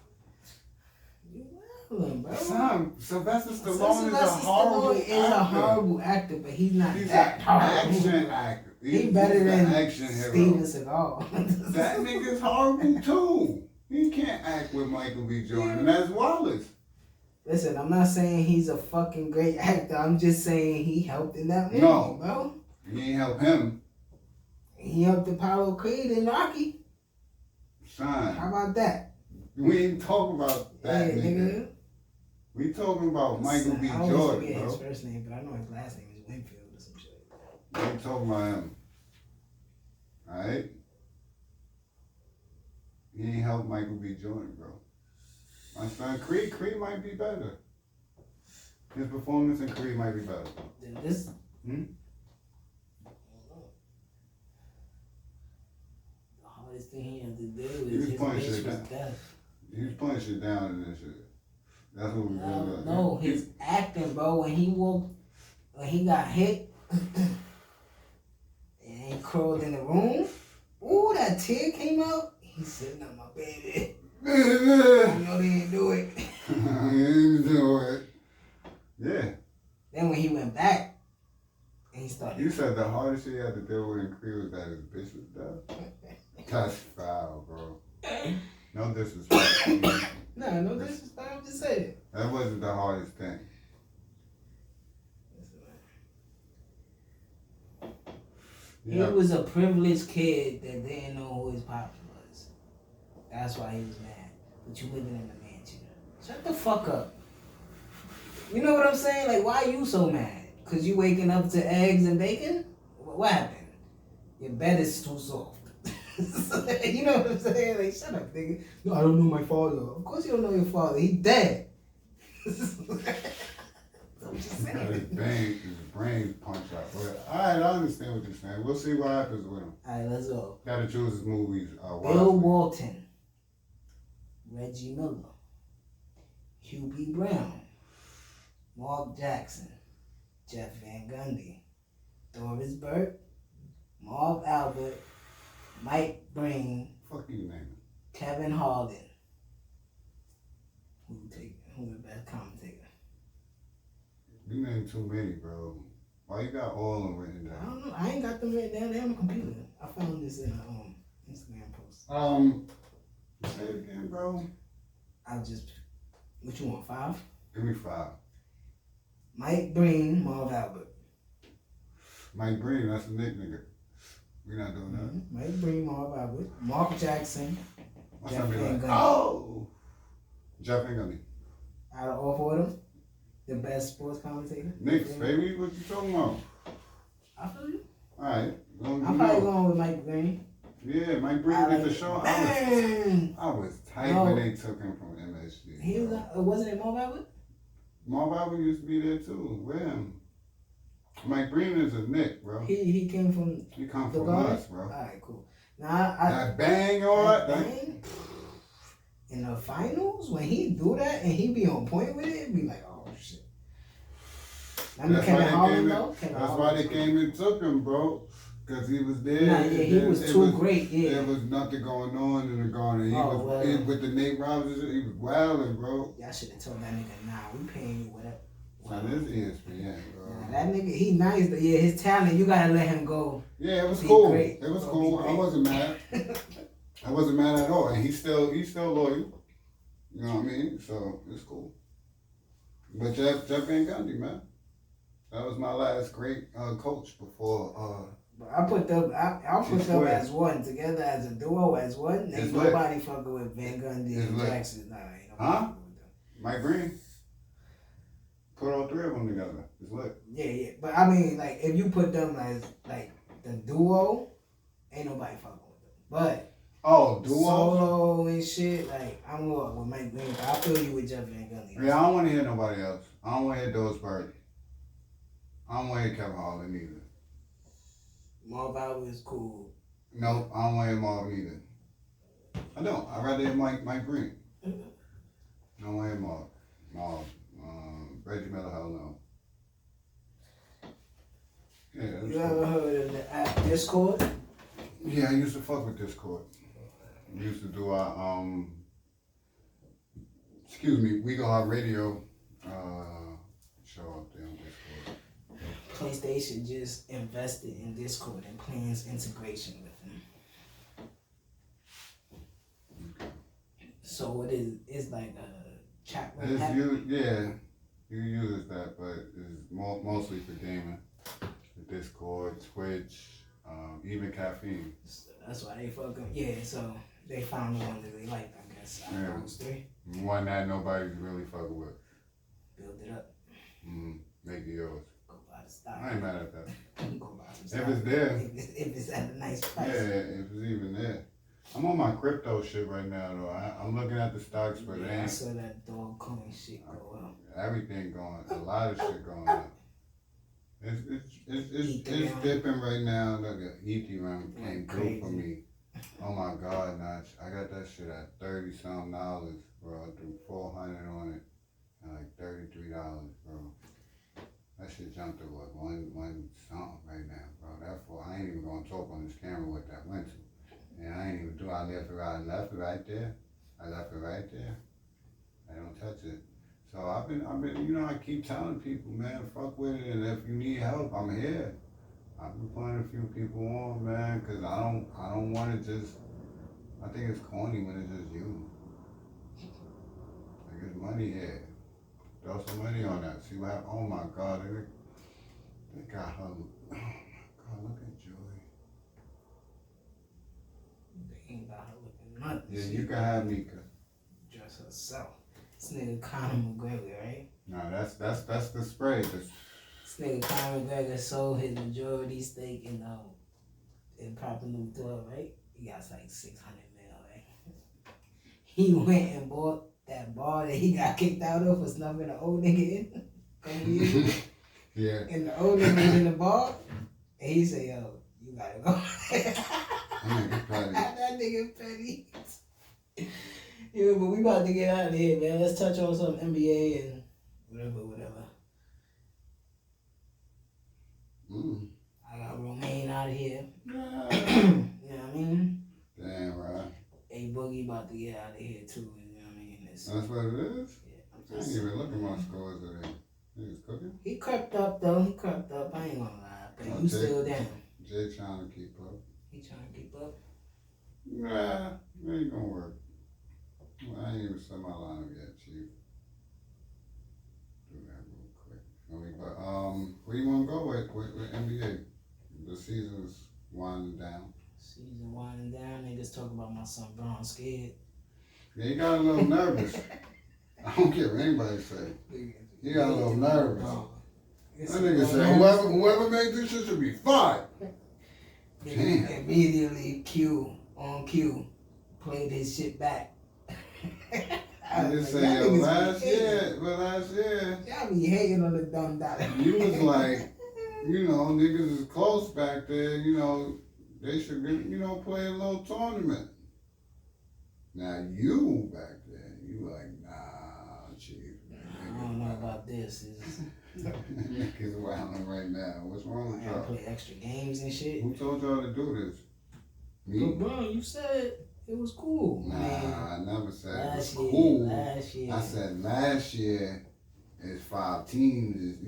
Son, Sylvester Stallone is a horrible actor, but he's not an horrible. Action actor. He's better than action Steven Seagal. That nigga's horrible too. He can't act with Michael B. Jordan. And that's Wallace. Listen, I'm not saying he's a fucking great actor. I'm just saying he helped in that movie, bro. He ain't help him. He helped Apollo Creed in Rocky. Son. How about that? We ain't talking about that nigga. We talking about Michael B. Jordan, bro. I always forget his first name, but I know his last name is Winfield or some shit. We ain't talking about him. Alright? He ain't helped Michael B. Jordan, bro. My son, Creed might be better. His performance in Creed might be better. This? Hmm? The hardest thing he had to do is his bitch was death. He was putting shit down in this shit. That's what we doing. No, his acting, bro. When he got hit and he crawled in the room. Ooh, that tear came out. He's sitting on my baby. You know they didn't do it. He didn't do it. Yeah. Then when he went back and he started. You said the hardest shit he had to deal with in Creed was that his bitch was dead. That's foul, bro. No disrespect. No disrespect. I'm just saying. That wasn't the hardest thing. He was a privileged kid that didn't know who his pops was. That's why he was mad. But you living in a mansion. Shut the fuck up. You know what I'm saying? Like, why are you so mad? Because you waking up to eggs and bacon? What happened? Your bed is too soft. You know what I'm saying? Like, shut up, nigga. No, I don't know my father. Of course you don't know your father. He's dead. I'm just saying. His brain punched out. But, alright, I understand what you're saying. We'll see what happens with him. Alright, let's go. Gotta choose his movies. Bill Walton. Reggie Miller. Hugh B. Brown. Mark Jackson. Jeff Van Gundy. Doris Burke. Marv Albert. Mike Breen. Fuck you, name it. Kevin Harlan. Who the best commentator? You named too many, bro. Why you got all of them written down? I don't know. I ain't got them written down. They're on the computer. I found this in an Instagram post. Say it again, bro. What you want, 5? Give me 5. Mike Breen, Marv Albert. Mike Breen, that's the Nick nigga. We not doing that. Mm-hmm. Mike Breen, Marv Albert. Mark Jackson. What's Jeff Van Gundy. Oh! Jeff Van Gundy. Out of all 4 of them, the best sports commentator. Knicks, baby. What you talking about? I feel you. Alright. I'm probably going with Mike Breen. Yeah, Mike Breen did the show. I was tight when they took him from MSG. He was wasn't it Marv Albert? Marv Albert used to be there too. With him. Mike Breen is a Nick, bro. He came from. He come from us, bro. Alright, cool. Now that bang or that bang, in the finals when he do that and he be on point with it, it'd be like, oh shit. That's why they came and took him, bro. Because he was there. Nah, yeah, he was too great, yeah. There was nothing going on in the garden. He was with the Nate Robbins, he was wilding, bro. Y'all should have told that nigga, nah, we paying you whatever. That is ESPN, bro. Nah, that nigga, he nice, but yeah, his talent, you gotta let him go. Yeah, it was cool. Great. It was cool. I wasn't mad. I wasn't mad at all. And he's still loyal. You know what I mean? So it's cool. But Jeff Van Gundy, man. That was my last great coach before I put them as one, together as a duo, as one. Ain't nobody fucking with Van Gundy and Jackson. Nah, ain't nobody fucking with them. Mike Green? Put all 3 of them together. It's lit. Yeah. But I mean, like, if you put them as, like, the duo, Ain't nobody fucking with them. But oh, duo solo and shit, like I'm more with Mike Green. I feel you with Jeff Van Gundy. Yeah, I don't want to hear nobody else. I don't want to hear Dorsberg. I don't want to hear Kevin Harlan either. Marv Albert is cool. Nope, I don't want to hear Marv either. I don't. I'd rather hear Mike Green. I don't want to hear Marv. Reggie Miller, hell no. Yeah, you ever heard of the app Discord? Yeah, I used to fuck with Discord. We used to do our We Go Hard Radio show up there on Discord. PlayStation just invested in Discord and plans integration with them. So it is, it's like a chat room. You use that, but it's mostly for gaming. The Discord, Twitch, even caffeine. That's why they fucking, yeah, so they found the one that they liked, I guess. Out of those three. One that nobody's really fucking with. Build it up. Make it yours. Go buy the stock. I ain't mad at that. Go buy some stock. If it's there. If it's at a nice price. Yeah, if it's even there. I'm on my crypto shit right now, though. I'm looking at the stocks, but I saw that dog coin shit go up. Everything going, a lot of shit going up. It's dipping right now. Look at Ethereum came through for me. Oh my God, Notch. I got that shit at $30-something, bro. I threw $400 on it and like $33, bro. That shit jumped to what, one something right now, bro. Therefore, I ain't even gonna talk on this camera what that went to. And I ain't even do. I left it right there. I left it right there. I don't touch it. So I've been, I keep telling people, man, fuck with it, and if you need help, I'm here. I've been putting a few people on, man, cause I don't want to just. I think it's corny when it's just you. Like, it's money here. Throw some money on that. See what happens. Oh my God, they got her. Oh my God, look at Joy. They ain't got her looking nothing. Yeah, you can have Mika. Dress herself. This nigga Conor McGregor, right? Nah, that's the spray. This nigga Conor McGregor sold his majority stake in Proper New 12, right? He got like 600 mil, right? He went and bought that bar that he got kicked out of for snuffing the old nigga in. Yeah. And the old nigga was in the bar, and he said, yo, you gotta go. That nigga petty. Yeah, but we about to get out of here, man. Let's touch on some NBA and whatever. I got Romaine out of here. You know what I mean? Damn, right. A Boogie about to get out of here too. You know what I mean? That's what it is? Yeah. I ain't even look at my scores today. He was cooking? He crept up though. I ain't gonna lie. But you still down. Jay trying to keep up. He trying to keep up? Nah, it ain't gonna work. Well, I ain't even set my lineup yet, Chief. Do that real quick. But where you want to go with NBA? The season's winding down. Season winding down. Niggas talk about my son Braun scared. Yeah, he got a little nervous. I don't care what anybody say. He got a little nervous. That nigga said, whoever made this shit should be fired. Immediately on cue, played his shit back. I just say, last year, y'all be hating on the dumb dollar. You was like, niggas is close back there, they should, play a little tournament. Now you back there, you like, nah, Chief. I don't know about this. Niggas wilding right now. What's wrong with y'all? Play extra games and shit. Who told y'all to do this? Me? LeBron, you said it was cool. Nah, I never said it was cool. Last year. I said last year is 5 teams,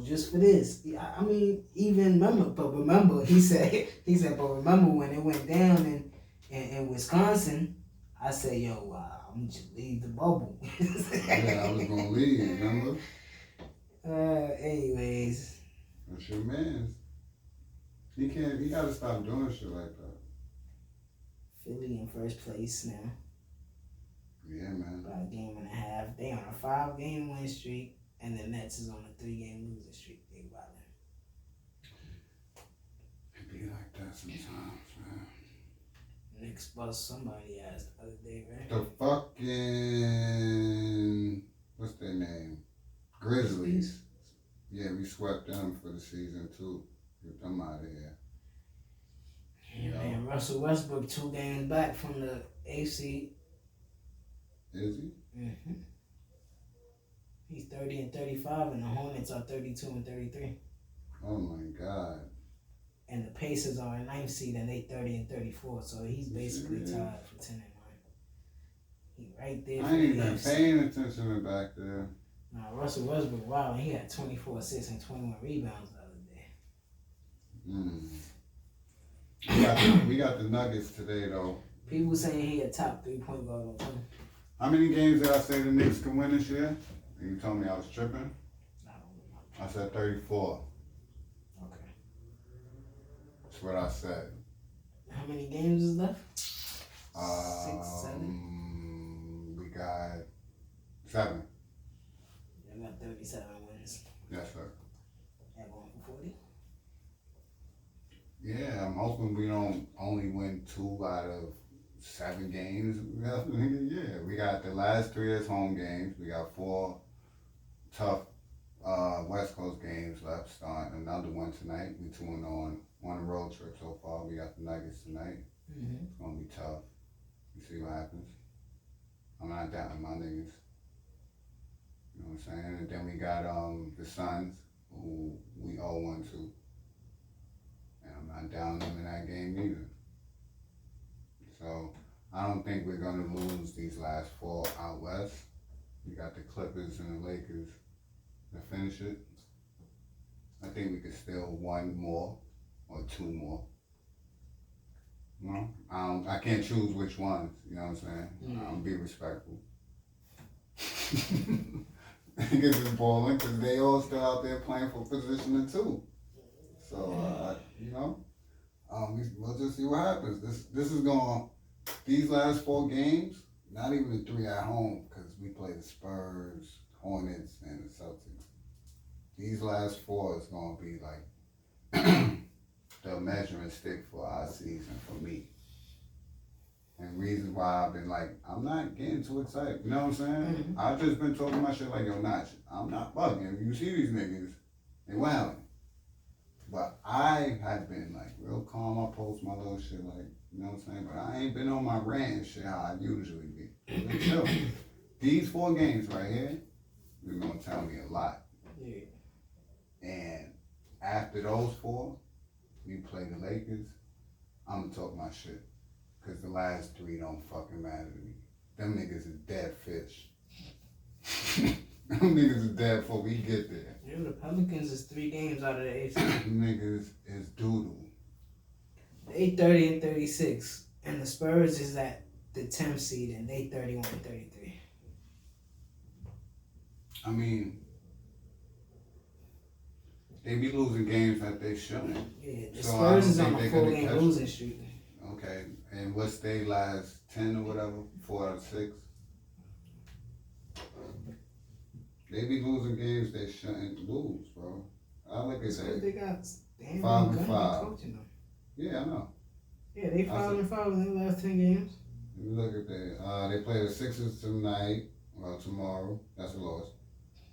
just for this. I mean, remember, he said, but remember when it went down in Wisconsin, I said, yo, I'm just leave the bubble. Yeah, I was gonna leave, remember? Anyways. That's your man's. He gotta stop doing shit like that. Philly in first place now. Yeah, man. About a game and a half. They on a 5-game win streak, and the Nets is on a 3-game losing streak. Think about it. It be like that sometimes, man. Knicks bust somebody ass the other day, right? The fucking what's their name? Grizzlies. Yeah, we swept them for the season too. Get them out of here. Yeah, man. Russell Westbrook 2 games back from the AC. Is he? Mm-hmm. He's 30 and 35, and the Hornets are 32 and 33. Oh my God. And the Pacers are in 9th seed, and they 30 and 34. So he's basically tied for 10 and 9. He right there. I ain't even paying attention back there. Nah, Russell Westbrook, wow, he had 24 assists and 21 rebounds the other day. We got the Nuggets today, though. People saying he a top 3-point guard on team. How many games did I say the Knicks can win this year? And you told me I was tripping? I said 34. Okay. That's what I said. How many games is left? 6, 7? We got 7. I got 37 wins. Yes, sir. At going for 40? Yeah, I'm hoping we don't only win 2 out of 7 games. Yeah, we got the last 3 as home games. We got 4 tough West Coast games left. Starting another one tonight. We 2-0 on a road trip so far. We got the Nuggets tonight. Mm-hmm. It's gonna be tough. You see what happens. I'm not doubting my niggas. You know what I'm saying? And then we got the Suns, who we owe 1 to. And I'm not down them in that game either. So I don't think we're gonna lose these last 4 out west. We got the Clippers and the Lakers to finish it. I think we could steal 1 more or 2 more. You know? I can't choose which ones, you know what I'm saying? Mm. Be respectful. Niggas is balling because they all still out there playing for position too. So, you know, we'll just see what happens. This is going, these last 4 games, not even the 3 at home, because we play the Spurs, Hornets, and the Celtics. These last 4 is going to be like the measuring stick for our season for me. And reasons why I've been like, I'm not getting too excited. You know what I'm saying? Mm-hmm. I've just been talking my shit like, yo, Notch, I'm not bugging. You see these niggas, they wilding. But I have been like real calm. I post my little shit like, you know what I'm saying? But I ain't been on my rant and shit how I usually be. But chill. These 4 games right here, they're gonna tell me a lot. Yeah. And after those 4, we play the Lakers, I'm gonna talk my shit. Cause the last 3 don't fucking matter to me. Them niggas is dead fish. Them niggas is dead before we get there. Yeah, the Pelicans is 3 games out of the 8. Niggas is doodle. They 30 and 36. And the Spurs is at the 10th seed and they 31 and 33. I mean, they be losing games that they shouldn't. Yeah, the So Spurs is on a they're 4-game losing streak. Okay, and what's their last 10 or whatever? 4 out of 6? They be losing games they shouldn't lose, bro. I look at that. They got 5 and 5. coaching them. Yeah, I know. Yeah, they 5 and 5 in their last 10 games. Look at that. They play the Sixers tonight, well, tomorrow. That's a loss.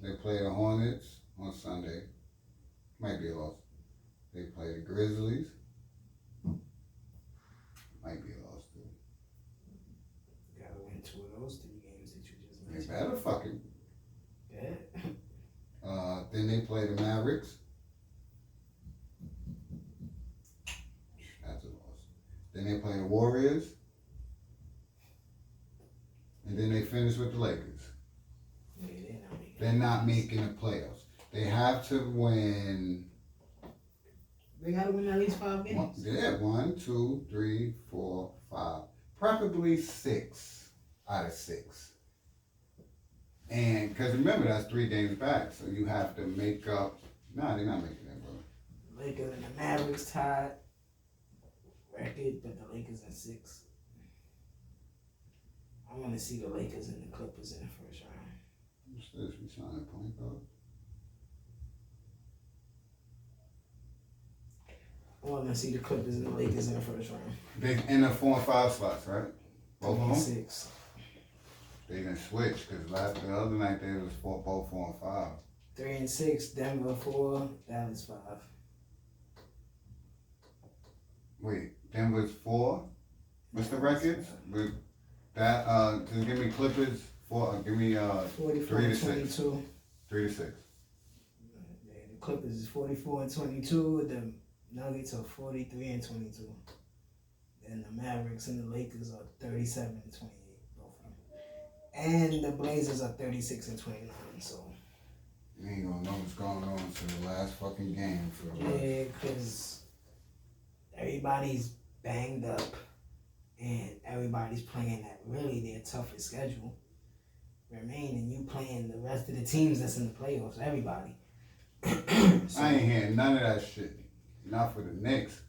They play the Hornets on Sunday. Might be a loss. They play the Grizzlies. Might be a loss, too. Gotta win 2 of those 3 games that you just They mentioned. better fucking. Yeah. Then they play the Mavericks. That's a loss. Then they play the Warriors. And then they finish with the Lakers. Yeah, They're not making the playoffs. They have to win. They gotta win at least 5 games. 1, 2, 3, 4, 5. Preferably 6 out of 6. And because remember, that's 3 games back. So you have to make up. Nah, they're not making that, bro. Lakers and the Mavericks tied record, but the Lakers in 6. I want to see the Lakers and the Clippers in the first round. What's this? We signed a point guard? I want to see the Clippers and the Lakers in the first round. They in the 4 and 5 spots, right? Both of them? 6. They didn't switch because the other night they was both 4 and 5. 3 and 6, Denver 4, Dallas 5. Wait, Denver's 4? What's the records? With that, just give me Clippers 4. Give me 44 3 and to 6. 22. 3 to 6. The Clippers is 44 and 22. The Nuggets are 43 and 22. And the Mavericks and the Lakers are 37 and 28. Both of them. And the Blazers are 36 and 29. So. You ain't gonna know what's going on until the last fucking game. Yeah, because everybody's banged up. And everybody's playing at really their toughest schedule. And you playing the rest of the teams that's in the playoffs, everybody. So, I ain't hearing none of that shit. Not for the Knicks.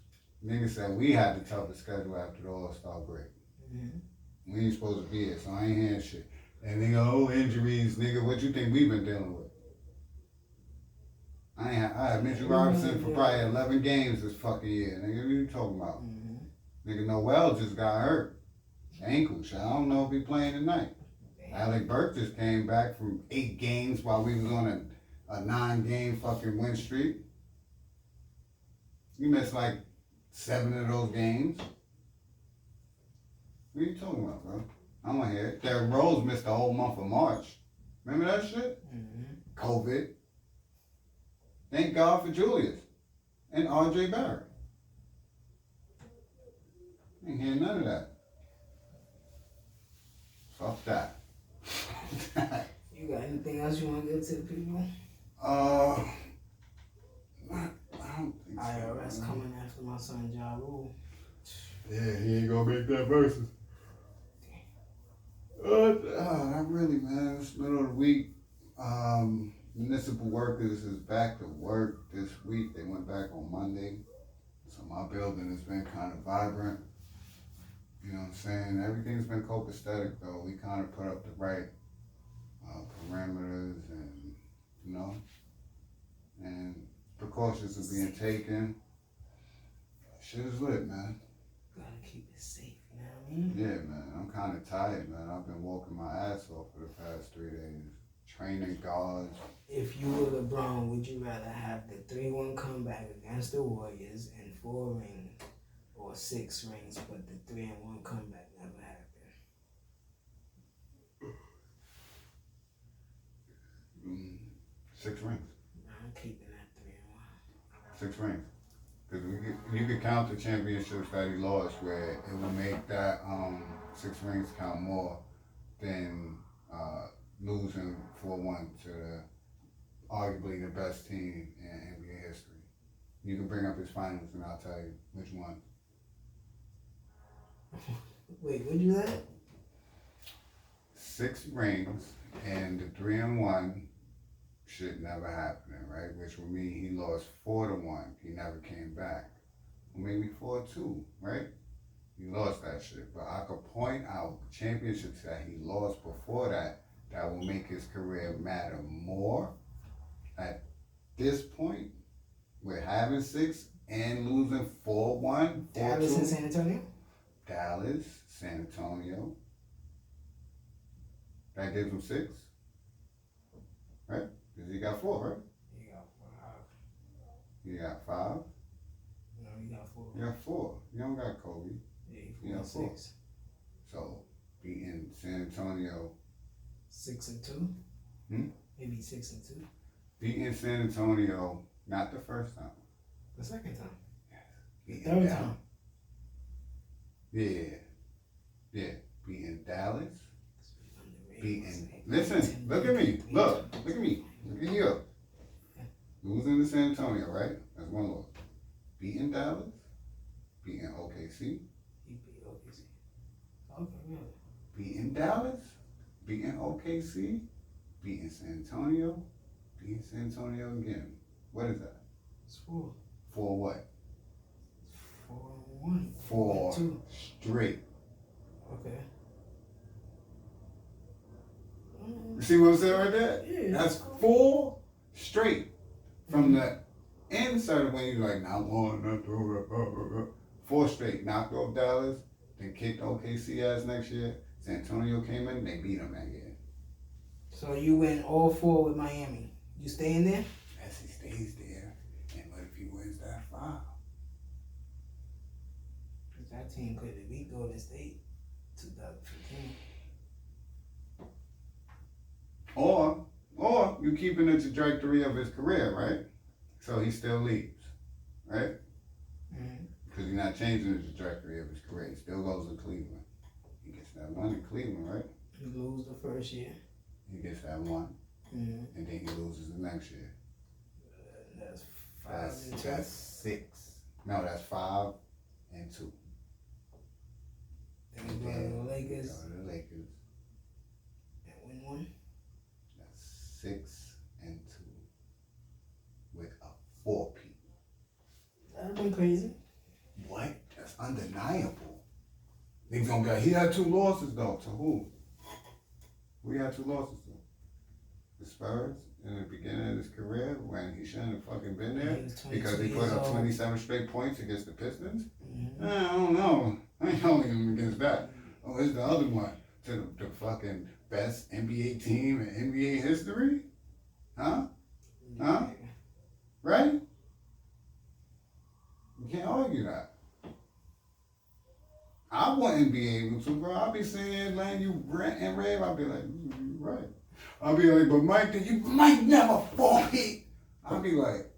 Niggas said we had the toughest schedule after the All-Star break. Mm-hmm. We ain't supposed to be here, so I ain't hearing shit. And they go, oh, injuries, nigga, what you think we've been dealing with? I had Mitchell Robinson for probably 11 games this fucking year. Nigga, what you talking about? Mm-hmm. Nigga, Noel just got hurt. Ankle. I don't know if he playing tonight. Alec Burke just came back from 8 games while we was on a 9-game fucking win streak. You missed like 7 of those games. What are you talking about, bro? I don't want to hear it. Derrick Rose missed the whole month of March. Remember that shit? Mm-hmm. COVID. Thank God for Julius and RJ Barrett. Ain't hearing none of that. Fuck that. You got anything else you want to give to the people? I don't think IRS so. coming after my son Ja Rule. Yeah, he ain't gonna make that versus. Not really, man. It's middle of the week. Municipal workers is back to work this week. They went back on Monday. So my building has been kind of vibrant. You know what I'm saying? Everything's been copacetic though. We kind of put up the right parameters and, you know, and precautions are being taken. Shit is lit, man. Gotta keep it safe, you know what I mean? Yeah, man. I'm kind of tired, man. I've been walking my ass off for the past 3 days. Training guards. If you were LeBron, would you rather have the 3-1 comeback against the Warriors and 4 rings or 6 rings, but the 3-1 comeback never happened? 6 rings. I'm keeping that 3-1. 6 rings. Because you could count the championships that he lost where it would make that 6 rings count more than losing 4-1 to arguably the best team in NBA history. You can bring up his finals and I'll tell you which one. Wait, what'd you say? 6 rings and the 3-1 shit never happening, right? Which would mean he lost 4-1. He never came back. Or maybe 4-2, right? He lost that shit. But I could point out championships that he lost before that will make his career matter more at this point with having 6 and losing 4-1, 4-2. Dallas and San Antonio? Dallas, San Antonio. That gives him 6. Right? Because he got 4, right? He got 5. He got 5? No, he got 4. You got 4. You don't got Kobe. Yeah, he got 4. So, beating San Antonio 6 and 2? Maybe 6 and 2. Beating San Antonio, not the first time. The second time. Yes. The third time. Yeah. Beating Dallas. Beating. Like Listen, look at me. Look at me. Look at you. Losing to San Antonio, right? That's 1 loss. Beating Dallas. Beating OKC. He beat OKC. Okay, really? Beating Dallas. Beating OKC. Beating San Antonio. Beating San Antonio again. What is that? It's 4. 4 what? 4-1. 4 2. straight. Okay. You see what I'm saying right there? Yeah. That's 4 straight from the in certain ways, like not one, not two, 4 straight, knocked off Dallas, then kicked OKC ass next year. San Antonio came in, they beat them that year. So you win all 4 with Miami. You staying there? Yes, he stays there. And what if he wins that 5? That team could have beat Golden State 2015. Or you keeping the trajectory of his career, right? So he still leaves, right? Because he's not changing the trajectory of his career. He still goes to Cleveland. He gets that 1 in Cleveland, right? He lose the first year. He gets that 1. And then he loses the next year. That's 5 and 2. That's 6. No, that's 5 and 2. Then he go to the Lakers. Go to the Lakers. And win 1. That's 6 and 2 with a 4-peat. That'd been crazy. What? That's undeniable. Niggas gonna be like, he had 2 losses though. To who? Who he had 2 losses to? The Spurs in the beginning of his career when he shouldn't have fucking been there because he put up 27 straight points against the Pistons? I don't know. I ain't holding him against that. Oh, it's the other one. To the fucking best NBA team in NBA history? Huh? Huh? Right? You can't argue that. I wouldn't be able to, bro. I'll be sitting there letting you rant and rave. I'll be like, right. I'll be like, but Mike, you might never forfeit. I'll be like,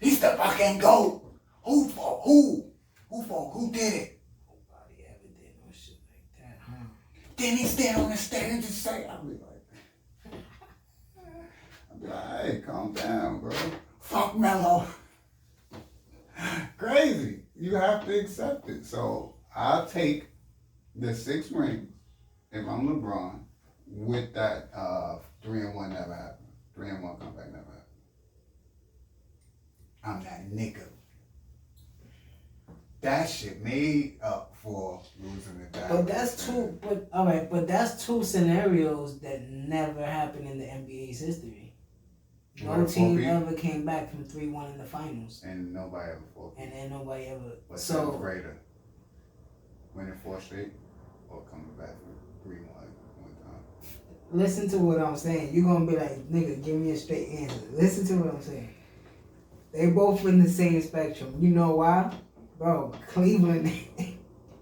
he's the fucking GOAT. Who for who? Who did it? Nobody ever did no shit like that, huh? Then he stand on the stage and say, I'll be like, hey, calm down, bro. Fuck Melo. Crazy. You have to accept it. So I'll take the 6 rings if I'm LeBron with that 3-1 never happened. 3-1 comeback never happened. I'm that nigga. That shit made up for losing the battle. But that's 2 scenarios that never happened in the NBA's history. No team ever came back from 3-1 in the finals. And nobody ever fought. And then nobody ever. What's so greater? Winning 4 straight or coming back from 3-1 one time? Listen to what I'm saying. You're gonna be like, nigga, give me a straight answer. Listen to what I'm saying. They both in the same spectrum. You know why? Bro, Cleveland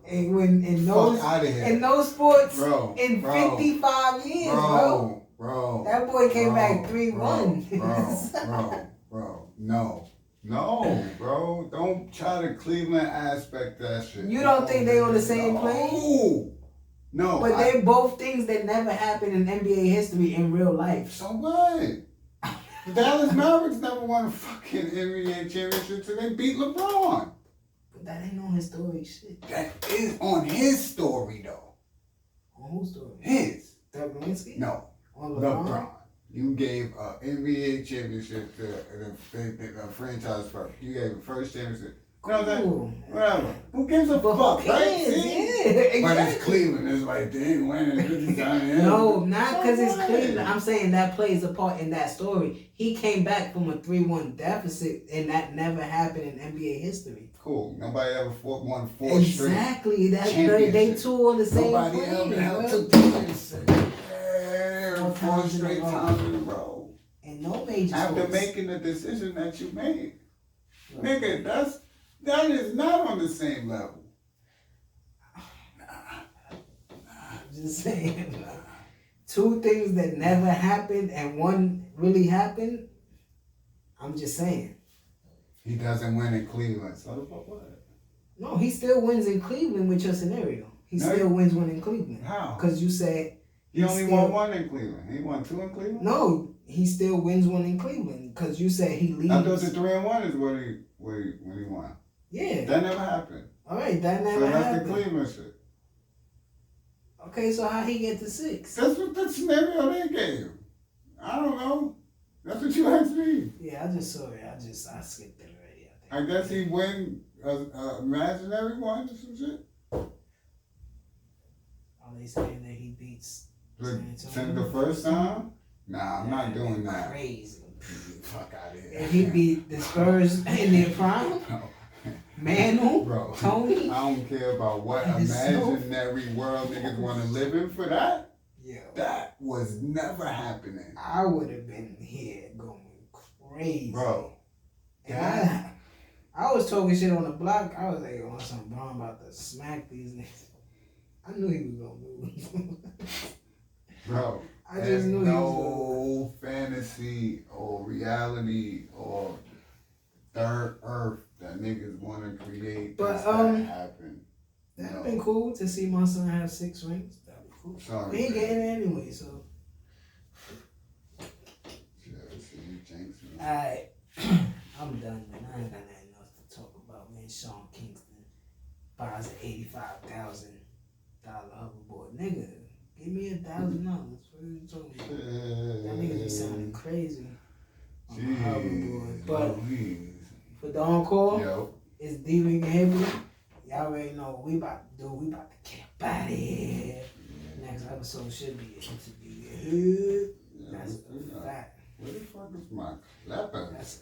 and when in those sports in 55 years, bro. That boy came back 3-1. Bro. No, bro. Don't try to Cleveland aspect that shit. You don't think they on the same plane? No. But they both things that never happened in NBA history in real life. So what? The Dallas Mavericks never won a fucking NBA championship till they beat LeBron. But that ain't on his story, shit. That is on his story, though. On whose story? His. Doug Lewinsky? No. On LeBron? You gave an NBA championship to the franchise first. You gave the first championship. You know what I'm saying? Whatever. Who gives a fuck, right? Yeah, exactly. But it's Cleveland. It's like, they ain't winning. No, not because it's Cleveland. I'm saying that plays a part in that story. He came back from a 3-1 deficit, and that never happened in NBA history. Cool. Nobody ever won 4 straight. Exactly. They 2 on the same Nobody ever took the 4 straight times in a row. And no major After sports. making the decision that you made. Right. Nigga, that is not on the same level. Just saying. 2 things that never happened and 1 really happened. I'm just saying. He doesn't win in Cleveland. So what? No, he still wins in Cleveland with your scenario. He still wins 1 in Cleveland. How? Because you said he only won 1 in Cleveland. He won 2 in Cleveland? No, he still wins 1 in Cleveland because you said he leaves. I thought the 3-1 is when he won. Yeah. That never happened. All right, that never happened. So that's the Cleveland shit. Okay, so how he get to 6? That's what the scenario they gave. I don't know. That's what you asked me. Yeah, I just saw it. I skipped it already. I guess he win imaginary one or some shit. Are they saying that he beats The first time? Nah, I'm not doing that. Crazy. Fuck out of here. If he beat the Spurs in their prime, Manu, Bro, Tony. I don't care about what imaginary world niggas want to live in for that. Yo, that was never happening. I would have been here going crazy. Bro. And I was talking shit on the block. I was like, oh, something, bro, I'm about to smack these niggas. I knew he was going to lose. Bro, I just knew no fantasy or reality or third earth that niggas want to create. But that happen. That'd been cool to see my son have 6 rings. That'd be cool. Sorry, he ain't getting it anyway, so. Yeah, see, you jinxed me. Alright, I'm done, man. I ain't got nothing else to talk about, man. Sean Kingston buys an $85,000 hoverboard. Nigga, give me $1,000. What are you talking about? That nigga be sounding crazy on the hoverboard. But for the encore, it's Dricanhippie. Y'all already know what we about to do. We about to get up out of here. Next episode should be an interview. That's a fact. Where the fuck is my clapper? That's a